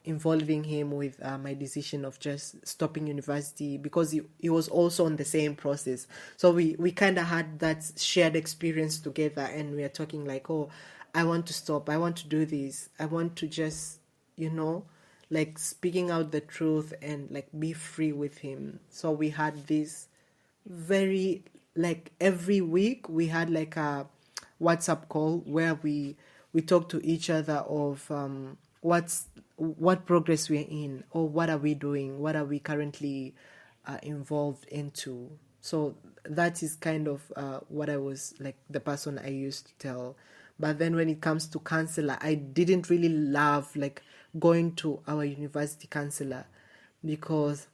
involving him with my decision of just stopping university, because he was also on the same process. So we kind of had that shared experience together, and we are talking like, oh, I want to stop, I want to do this, I want to just, like speaking out the truth and like be free with him. So we had this very, like every week we had like a WhatsApp call where we talk to each other of what progress we're in, or what are we doing, what are we currently involved into. So that is kind of what I was like, the person I used to tell. But then when it comes to counselor, I didn't really love like going to our university counselor, because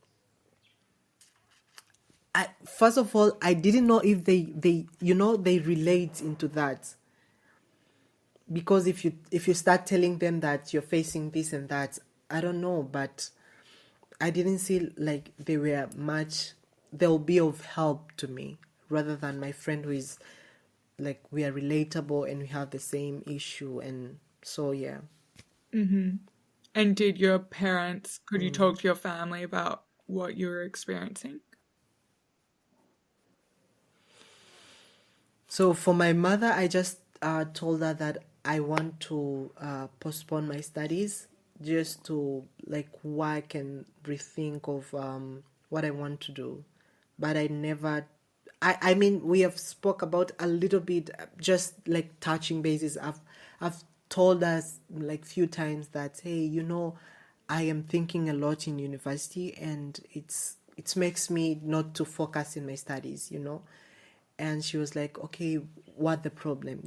first of all, I didn't know if they relate into that. because if you start telling them that you're facing this and that, I don't know, but I didn't see like they'll be of help to me, rather than my friend who is like, we are relatable and we have the same issue. And so yeah. Mm-hmm. And could you talk to your family about what you were experiencing? So for my mother, I just told her that I want to postpone my studies, just to like work and rethink of what I want to do. But I never, I mean, we have spoke about a little bit, just like touching bases. I've told us like few times that, hey, I am thinking a lot in university, and it makes me not to focus in my studies. And she was like, okay, what the problem?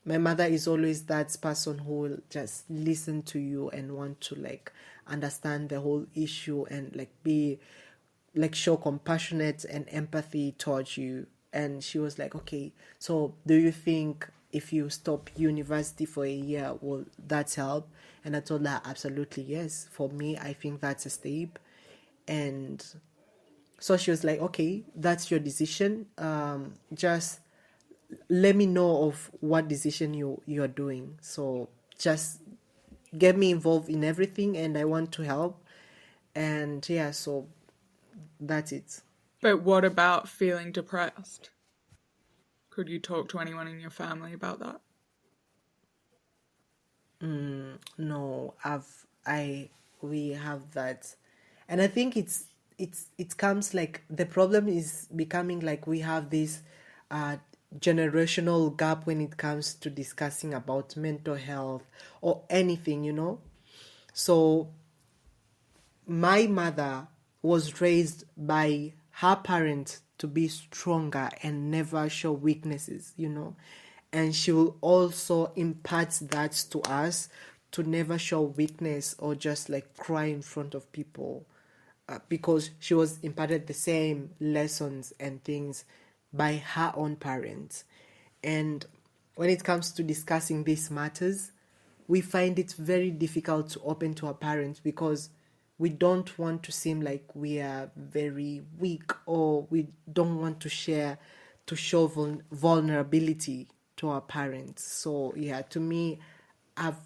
My mother is always that person who will just listen to you and want to like understand the whole issue, and like be like show compassionate and empathy towards you. And she was like, okay, so do you think if you stop university for a year, will that help? And I told her, absolutely yes. For me, I think that's a step. And so she was like, okay, that's your decision. Just let me know of what decision you're doing. So just get me involved in everything, and I want to help. And yeah, so that's it. But what about feeling depressed? Could you talk to anyone in your family about that? No, we have that. And I think it comes like, the problem is becoming like we have this uh generational gap when it comes to discussing about mental health or anything. So my mother was raised by her parents to be stronger and never show weaknesses. And she will also impart that to us, to never show weakness or just like cry in front of people, because she was imparted the same lessons and things by her own parents. And when it comes to discussing these matters, we find it very difficult to open to our parents, because we don't want to seem like we are very weak, or we don't want to show vulnerability to our parents. So yeah, to me, I've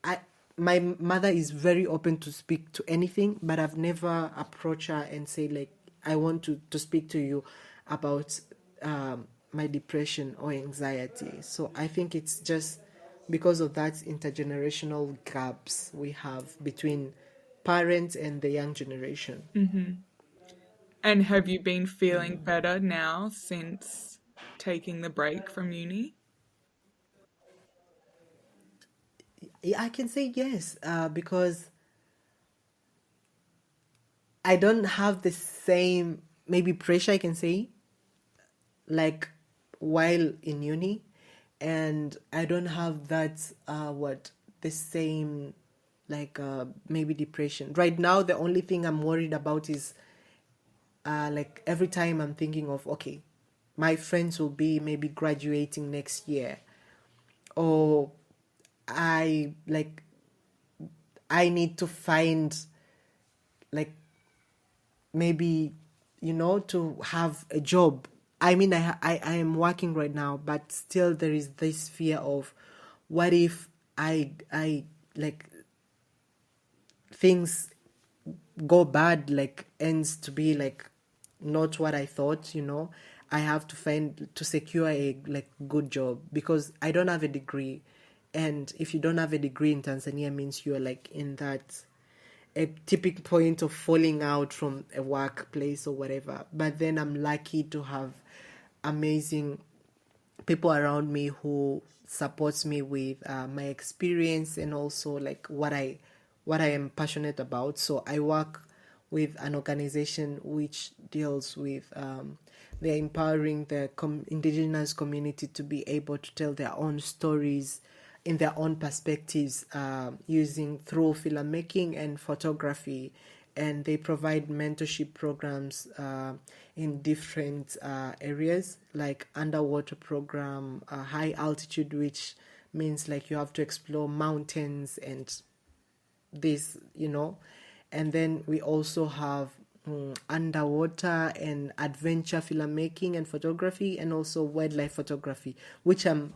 I my mother is very open to speak to anything, but I've never approached her and say like, I want to speak to you about my depression or anxiety. So I think it's just because of that intergenerational gaps we have between parents and the young generation. Mm-hmm. And have you been feeling better now since taking the break from uni? Yeah, I can say yes, because I don't have the same maybe pressure, I can say, like while in uni, and I don't have that the same like maybe depression right now. The only thing I'm worried about is like every time I'm thinking of, okay, my friends will be maybe graduating next year, or I like I need to find like maybe to have a job. I mean, I am working right now, but still there is this fear of, what if I like things go bad, like ends to be like not what I thought. I have to find to secure a like good job, because I don't have a degree. And if you don't have a degree in Tanzania, means you're like in that a tipping point of falling out from a workplace or whatever. But then I'm lucky to have amazing people around me who supports me with my experience, and also like what I am passionate about. So I work with an organization which deals with they're empowering the indigenous community to be able to tell their own stories in their own perspectives, using through filmmaking and photography. And they provide mentorship programs in different areas, like underwater program, high altitude, which means like you have to explore mountains and this, and then we also have underwater and adventure filmmaking and photography, and also wildlife photography, which I'm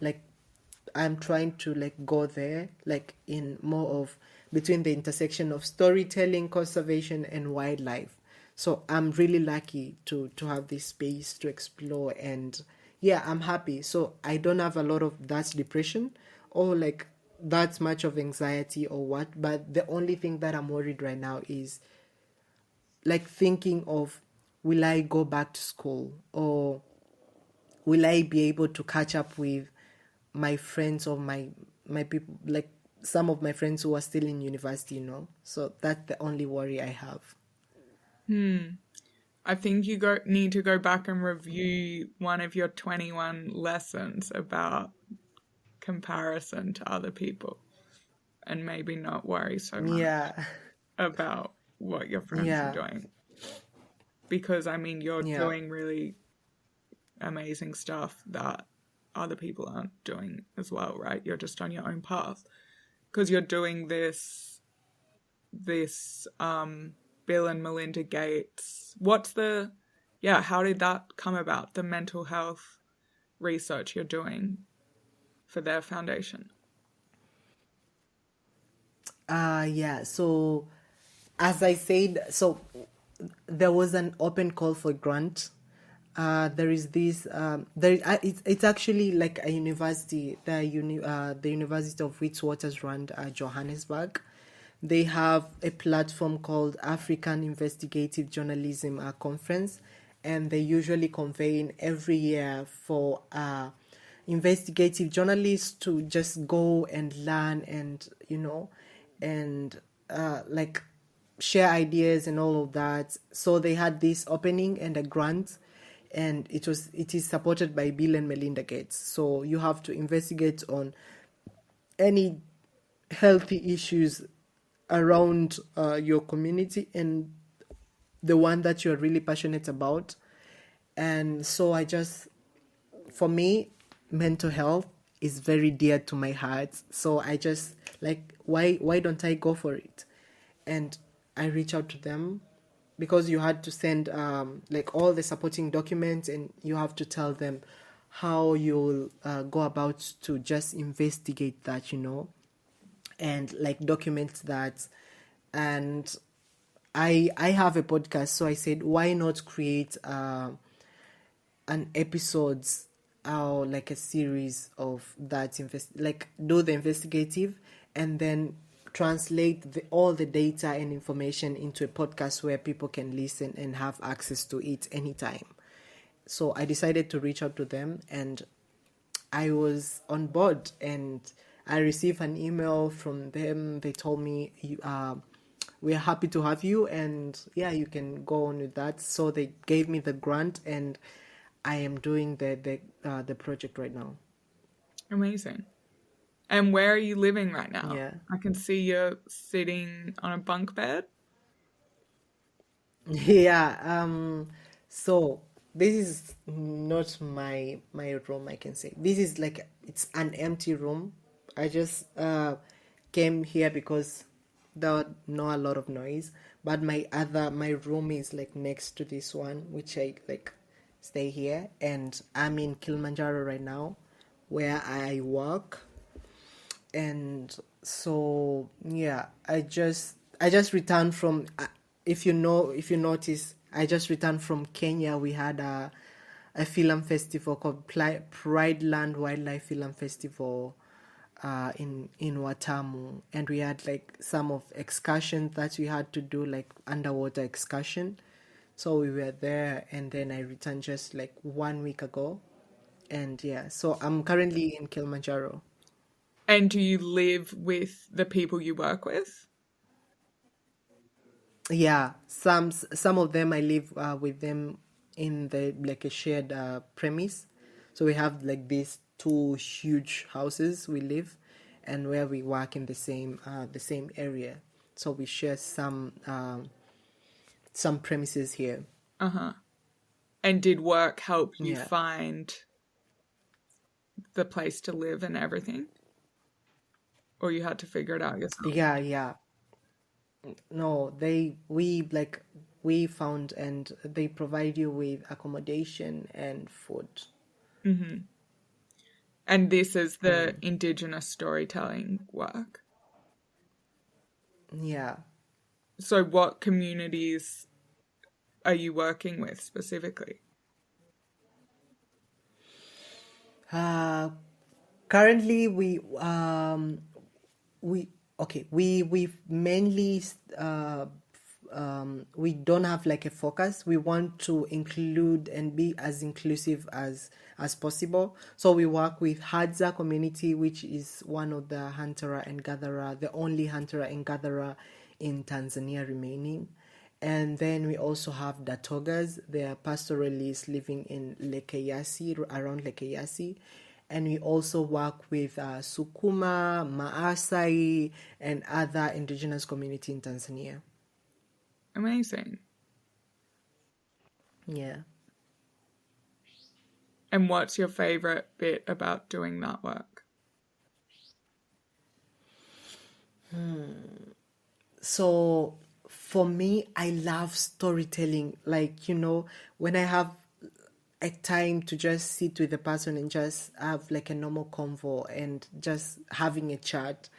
trying to like go there, like in more of between the intersection of storytelling, conservation, and wildlife. So I'm really lucky to have this space to explore, and yeah, I'm happy. So I don't have a lot of that depression or like that much of anxiety or what, but the only thing that I'm worried right now is like thinking of, will I go back to school, or will I be able to catch up with my friends or my people, like some of my friends who are still in university. So that's the only worry I have. I think you need to go back and review one of your 21 lessons about comparison to other people, and maybe not worry so much Yeah. about what your friends are Yeah. doing. Because, I mean, you're Yeah. doing really amazing stuff that other people aren't doing as well, right? You're just on your own path. Because you're doing this Bill and Melinda Gates. How did that come about? The mental health research you're doing for their foundation. Yeah. So as I said, so there was an open call for grant. There is this. It's actually like a university. The University of Witwatersrand, Johannesburg. They have a platform called African Investigative Journalism Conference, and they usually convene every year for investigative journalists to just go and learn and and like share ideas and all of that. So they had this opening and a grant, and it is supported by Bill and Melinda Gates. So you have to investigate on any healthy issues around your community and the one that you're really passionate about. And so for me, mental health is very dear to my heart. So I just like, why don't I go for it? And I reach out to them, because you had to send like all the supporting documents, and you have to tell them how you'll go about to just investigate that, and like document that. And I have a podcast, so I said, why not create an episodes or like a series of that, like do the investigative and then translate all the data and information into a podcast where people can listen and have access to it anytime. So I decided to reach out to them, and I was on board, and I received an email from them. They told me, we're happy to have you, and yeah, you can go on with that. So they gave me the grant, and I am doing the project right now. Amazing. And where are you living right now? Yeah. I can see you're sitting on a bunk bed. Yeah. So this is not my room, I can say. This is like, it's an empty room. I just came here because there were not a lot of noise. But my room is like next to this one, which I like stay here, and I'm in Kilimanjaro right now, where I work. And so yeah, I just returned from if you notice, I just returned from Kenya. We had a film festival called Pride Land Wildlife Film Festival in Watamu, and we had like some of excursions that we had to do, like underwater excursion. So we were there, and then I returned just like 1 week ago. And yeah, so I'm currently in Kilimanjaro. And do you live with the people you work with? Yeah, some of them I live with them in the like a shared premise. So we have like these two huge houses we live, and where we work in the same area. So we share some premises here. Uh-huh. And did work help you Yeah. find the place to live and everything? or you had to figure it out yourself? Yeah. No, we found, and they provide you with accommodation and food. Mm-hmm. And this is the Indigenous storytelling work. Yeah. So what communities are you working with specifically? Uh, Currently, we okay we mainly we don't have like a focus. We want to include and be as inclusive as possible. So we work with Hadza community, which is one of the hunter and gatherer, the only hunter and gatherer in Tanzania remaining. And then we also have Datogas. They are pastoralists living in Lekeyasi, around Lekeyasi. And we also work with Sukuma, Maasai, and other indigenous community in Tanzania. Amazing. Yeah. And what's your favorite bit about doing that work? So for me, I love storytelling. Like, when I have a time to just sit with the person and just have like a normal convo and just having a chat.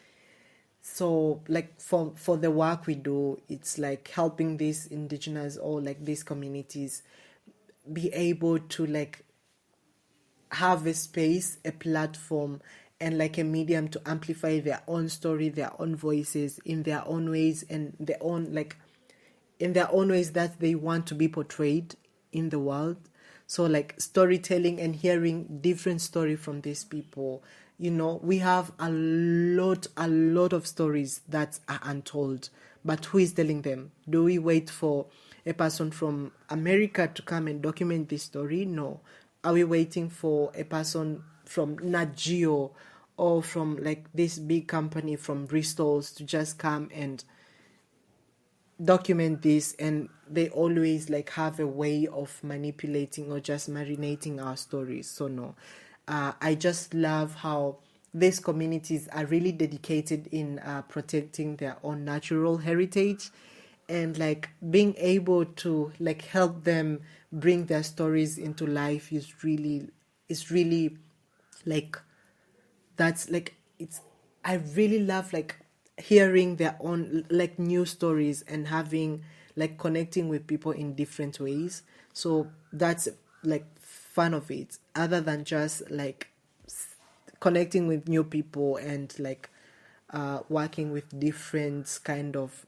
So like for the work we do, it's like helping these indigenous or like these communities be able to like have a space, a platform, and like a medium to amplify their own story, their own voices in their own ways, and their own like in their own ways that they want to be portrayed in the world. So like storytelling and hearing different story from these people, we have a lot of stories that are untold, but who is telling them? Do we wait for a person from America to come and document this story? No. Are we waiting for a person from Nat Geo or from like this big company from Bristol's to just come and document this? And they always like have a way of manipulating or just marinating our stories. So no, I just love how these communities are really dedicated in protecting their own natural heritage, and like being able to like help them bring their stories into life is really like that's like it's I really love like hearing their own like new stories and having like connecting with people in different ways. So that's like fun of it, other than just like connecting with new people and like working with different kind of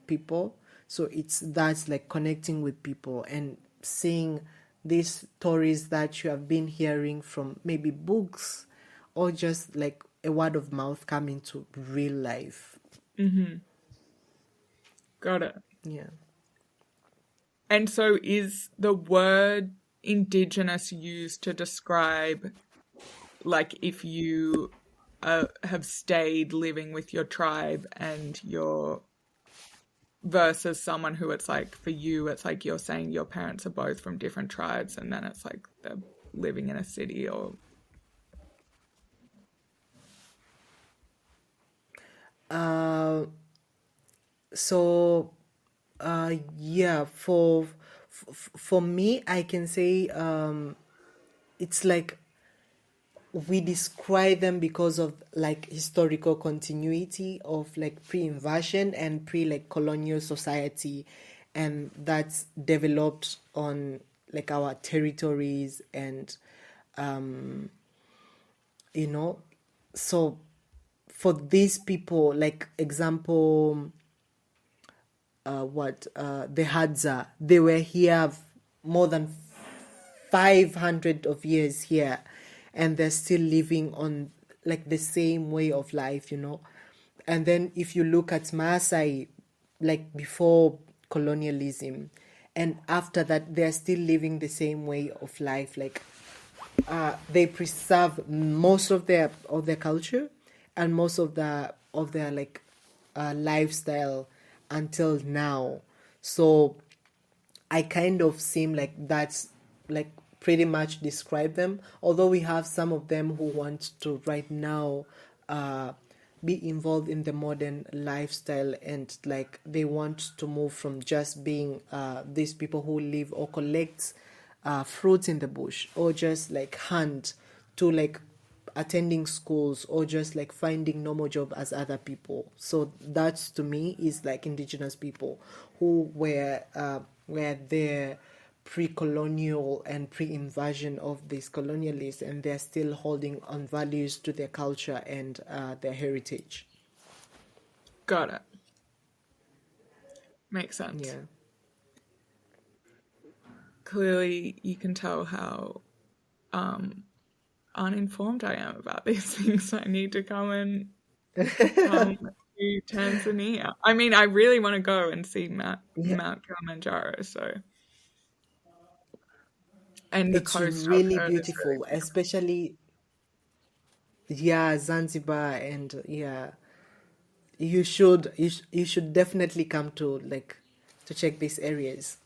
people. So it's that's like connecting with people and seeing these stories that you have been hearing from maybe books or just like a word of mouth come into real life. Mm-hmm. Got it. Yeah. And so is the word indigenous used to describe, like, if you have stayed living with your tribe and your versus someone who it's like, for you, it's like you're saying your parents are both from different tribes and then it's like they're living in a city or... So yeah, for me, I can say it's like we describe them because of like historical continuity of like pre-invasion and pre like colonial society, and that's developed on like our territories. And you know so for these people, like example, the Hadza, they were here more than 500 of years here, and they're still living on like the same way of life. And then if you look at Maasai, like before colonialism and after that, they're still living the same way of life. Like they preserve most of their culture and most of their like lifestyle until now. So I kind of seem like that's like pretty much describe them. Although we have some of them who want to right now be involved in the modern lifestyle, and like they want to move from just being these people who live or collect fruits in the bush, or just like hunt, to like attending schools, or just like finding normal job as other people. So that to me is like indigenous people who were there pre-colonial and pre-invasion of these colonialists, and they're still holding on values to their culture and their heritage. Got it. Makes sense. Yeah. Clearly, you can tell how uninformed I am about these things. I need to come to Tanzania. I mean, I really want to go and see Mount Kilimanjaro. So, and the It's coast really I've heard is really beautiful, especially Zanzibar, and you should definitely come to like to check these areas.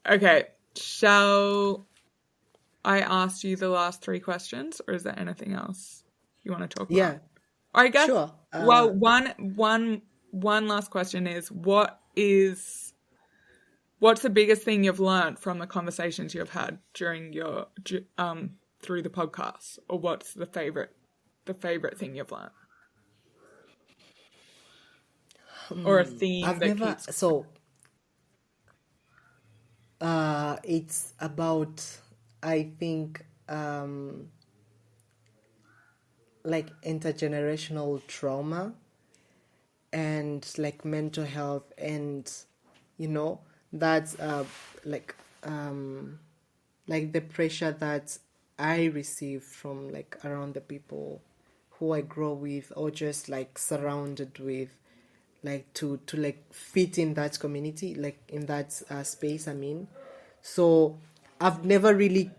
Okay, shall I ask you the last 3 questions, or is there anything else you want to talk about? Yeah, I guess. sure. Well, one last question is, what's the biggest thing you've learned from the conversations you've had during your through the podcast, or what's the favorite thing you've learned, or a theme I've that never keeps. so it's about, I think, like intergenerational trauma and like mental health, and that's like the pressure that I receive from like around the people who I grow with, or just like surrounded with, like to like fit in that community, like in that space, I mean. So I've never really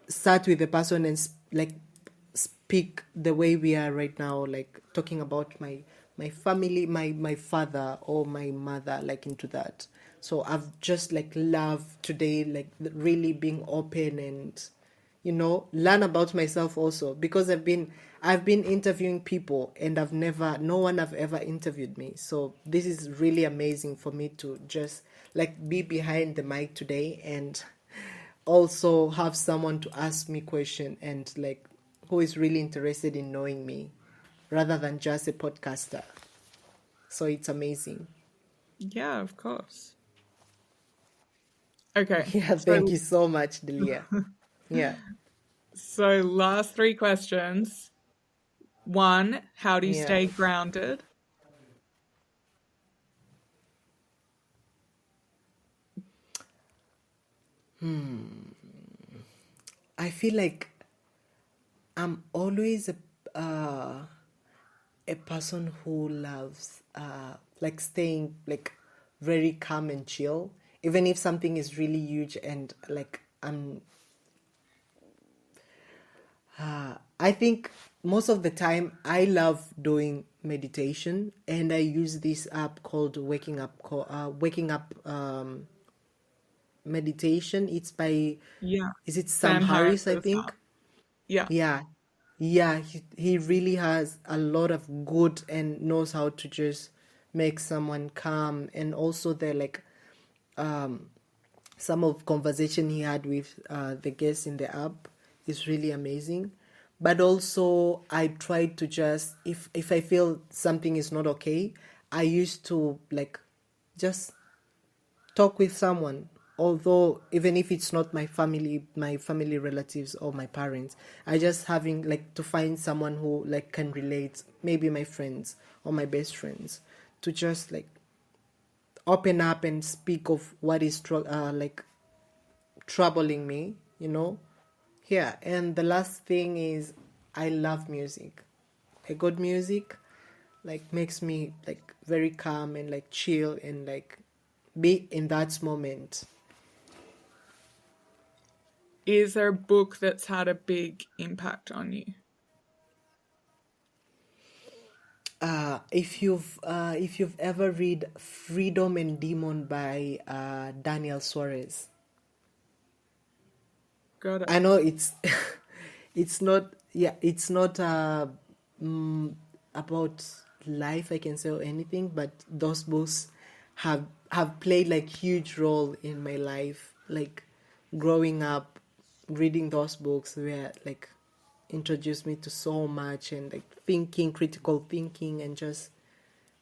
sat with a person and like speak the way we are right now, like talking about my family, my father or my mother, like into that. So I've just like loved today, like really being open and learn about myself also, because I've been interviewing people, and no one have ever interviewed me. So this is really amazing for me to just like be behind the mic today, and also have someone to ask me question, and like who is really interested in knowing me rather than just a podcaster. So it's amazing. Yeah, of course. Okay. Yeah, thank you so much, Delia. Yeah. So last 3 questions. 1, how do you Yeah. stay grounded? I feel like I'm always a person who loves like staying like very calm and chill, even if something is really huge, and like I think most of the time I love doing meditation, and I use this app called Waking Up Meditation. It's by is it Sam Harris, I think? Yeah. Yeah, he really has a lot of good and knows how to just make someone calm. And also the like some of conversation he had with the guests in the app is really amazing. But also I try to just, if I feel something is not okay, I used to like just talk with someone, although even if it's not my family relatives or my parents, I just having like to find someone who like can relate, maybe my friends or my best friends, to just like open up and speak of what is like troubling me. Yeah. And the last thing is, I love music. A good music like makes me like very calm and like chill and like be in that moment. Is there a book that's had a big impact on you? If you've ever read Freedom and Demon by Daniel Suarez. Got it. I know it's it's not yeah, it's not about life, I can say, or anything, but those books have played like huge role in my life. Like growing up, reading those books were like introduced me to so much, and like thinking, critical thinking, and just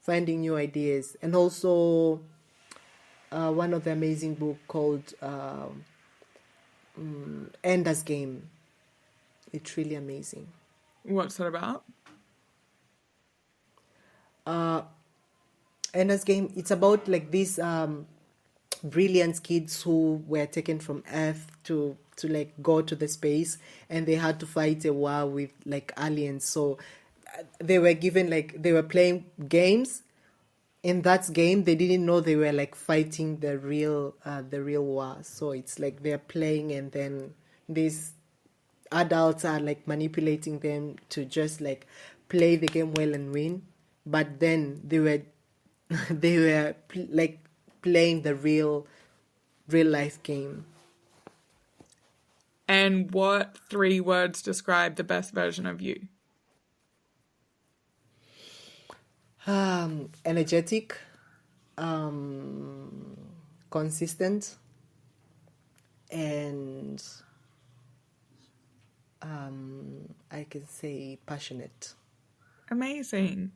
finding new ideas. And also one of the amazing book called Ender's Game. It's really amazing. What's it about? Ender's Game, it's about like these brilliant kids who were taken from Earth to like go to the space, and they had to fight a war with like aliens. So they were given like they were playing games. In that game, they didn't know they were like fighting the real war. So it's like they're playing, and then these adults are like manipulating them to just like play the game well and win. But then they were like playing the real life game. And what 3 words describe the best version of you? Energetic, consistent, and I can say passionate. Amazing.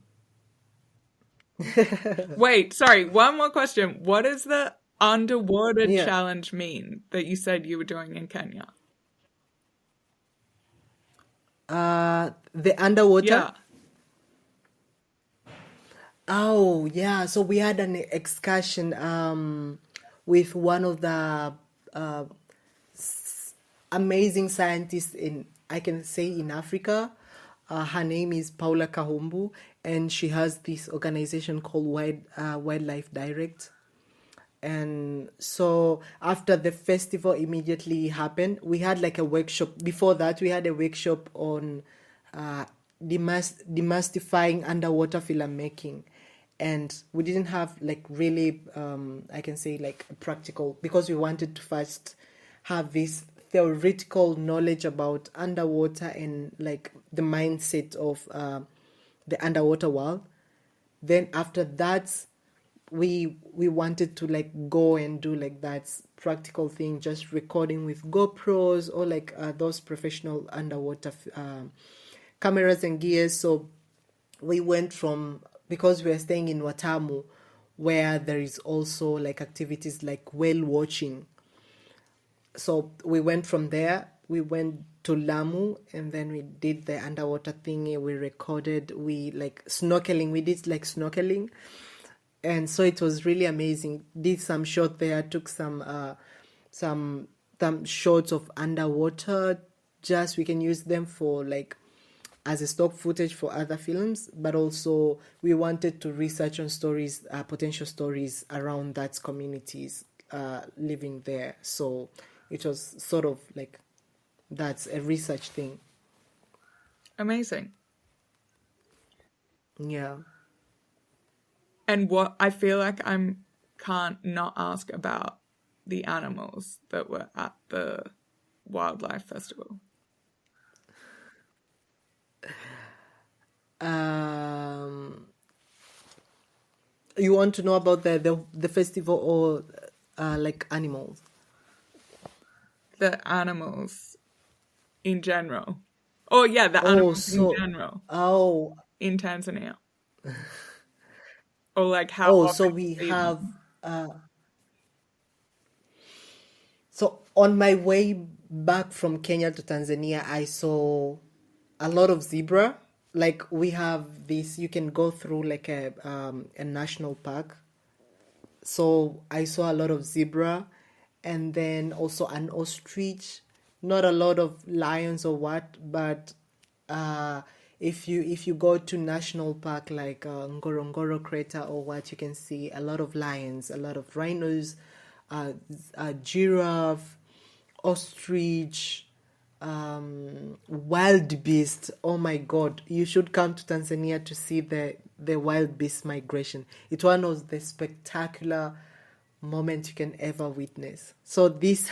Wait, sorry, one more question. What does the underwater challenge mean that you said you were doing in Kenya? The underwater? Yeah. Oh, yeah. So we had an excursion with one of the amazing scientists I can say, in Africa. Her name is Paula Kahumbu, and she has this organization called Wildlife Direct. And so after the festival immediately happened, we had like a workshop. Before that, we had a workshop on demystifying underwater filmmaking. And we didn't have like really, I can say, like practical, because we wanted to first have this theoretical knowledge about underwater and like the mindset of the underwater world. Then after that, we wanted to like go and do like that practical thing, just recording with GoPros or like those professional underwater cameras and gears. So we went from, because we are staying in Watamu, where there is also like activities like whale watching. So we went from there, we went to Lamu, and then we did the underwater thingy. We recorded, we like snorkeling, we did like snorkeling. And so it was really amazing. Did some shot there, took some shots of underwater. Just we can use them for like as a stock footage for other films, but also we wanted to research on stories, potential stories around that communities living there. So it was sort of like that's a research thing. Amazing. Yeah. And what I feel like can't not ask about the animals that were at the wildlife festival. You want to know about the festival or like animals? The animals in general. Oh yeah, the animals in general. Oh. In Tanzania. Or like how Oh, so we have so on my way back from Kenya to Tanzania, I saw a lot of zebra. Like we have this, you can go through like a national park. So I saw a lot of zebra, and then also an ostrich. Not a lot of lions or what, but if you go to national park like Ngorongoro Crater or what, you can see a lot of lions, a lot of rhinos, giraffe, ostrich, wild beast. Oh my God, you should come to Tanzania to see the wild beast migration. It's one of the spectacular moments you can ever witness. So these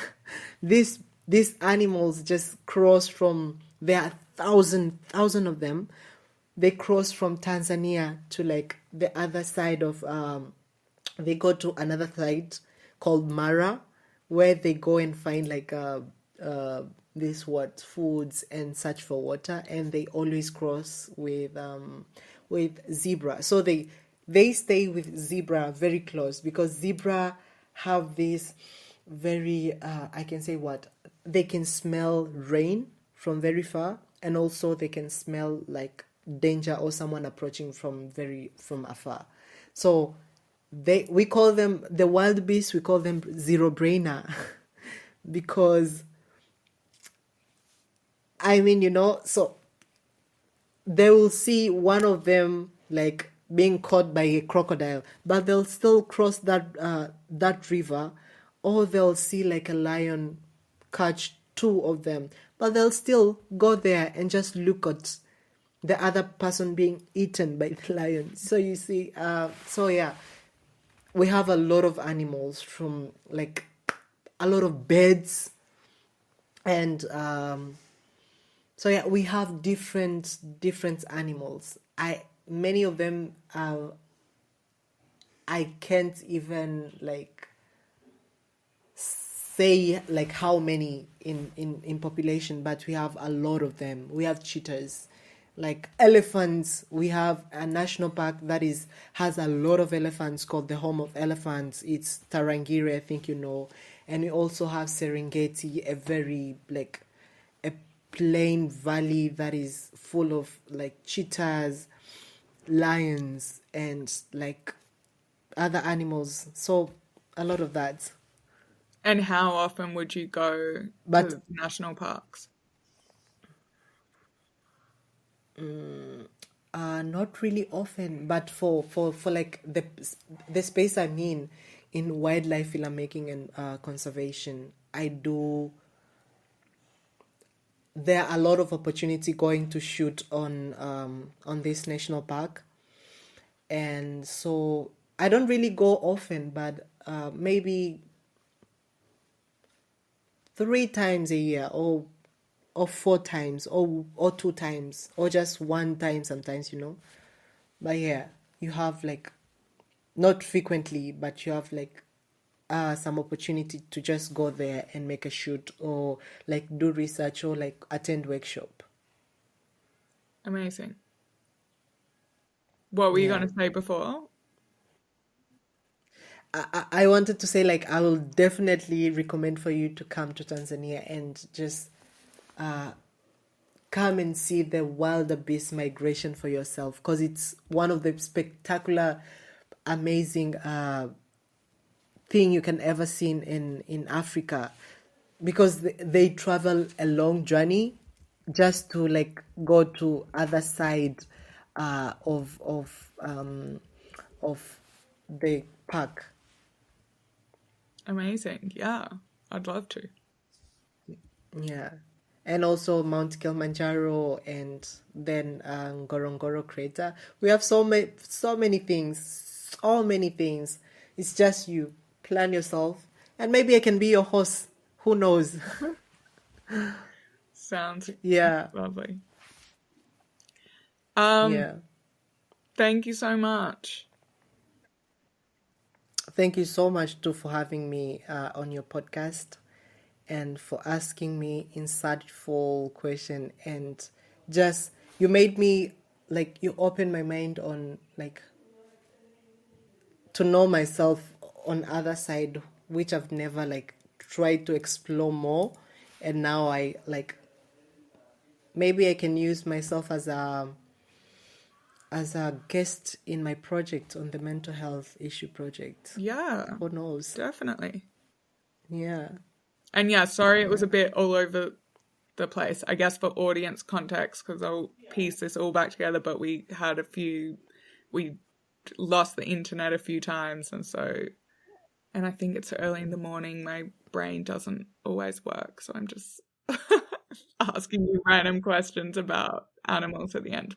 animals just cross from, there are thousand of them. They cross from Tanzania to like the other side of they go to another side called Mara, where they go and find like this what foods and search for water, and they always cross with zebra. So they stay with zebra very close, because zebra have this very I can say what, they can smell rain from very far, and also they can smell like danger or someone approaching from afar. So we call them the wild beasts, we call them zero brainer because I mean, so they will see one of them like being caught by a crocodile, but they'll still cross that river, or they'll see like a lion catch two of them, but they'll still go there and just look at the other person being eaten by the lion. So you see, so yeah, we have a lot of animals, from like a lot of birds, and so yeah, we have different animals. Many of them I can't even like say like how many in population, but we have a lot of them. We have cheetahs, like elephants. We have a national park that has a lot of elephants, called the Home of Elephants. It's Tarangire, I think you know. And we also have Serengeti, a very like a plain valley that is full of like cheetahs, lions, and like other animals. So a lot of that. And how often would you go to national parks? Not really often, but for like the space I'm in wildlife filmmaking and conservation, I do. There are a lot of opportunity going to shoot on this national park, and so I don't really go often, but maybe 3 times a year, or 4 times, or 2 times, or just 1 time sometimes, But yeah, you have like, not frequently, but you have like some opportunity to just go there and make a shoot, or like do research, or like attend workshop. Amazing. What were you going to say before? I wanted to say, like, I will definitely recommend for you to come to Tanzania and just come and see the wildebeest migration for yourself, because it's one of the spectacular, amazing thing you can ever see in Africa, because they travel a long journey just to like go to other side of the park. Amazing. Yeah, I'd love to. Yeah. And also Mount Kilimanjaro, and then Ngorongoro crater. We have so many things, so many things. It's just you plan yourself, and maybe I can be your host. Who knows? Sounds Yeah. lovely. Yeah. Thank you so much. Thank you so much too for having me on your podcast, and for asking me insightful question, and just you made me like, you opened my mind on like to know myself on other side, which I've never like tried to explore more, and now I like, maybe I can use myself as a guest in my project, on the mental health issue project. Yeah. Who knows? Definitely. Yeah. And yeah, sorry it was a bit all over the place, I guess, for audience context, because I'll piece this all back together, but we lost the internet a few times, and I think it's early in the morning, my brain doesn't always work, so I'm just asking you random questions about animals at the end.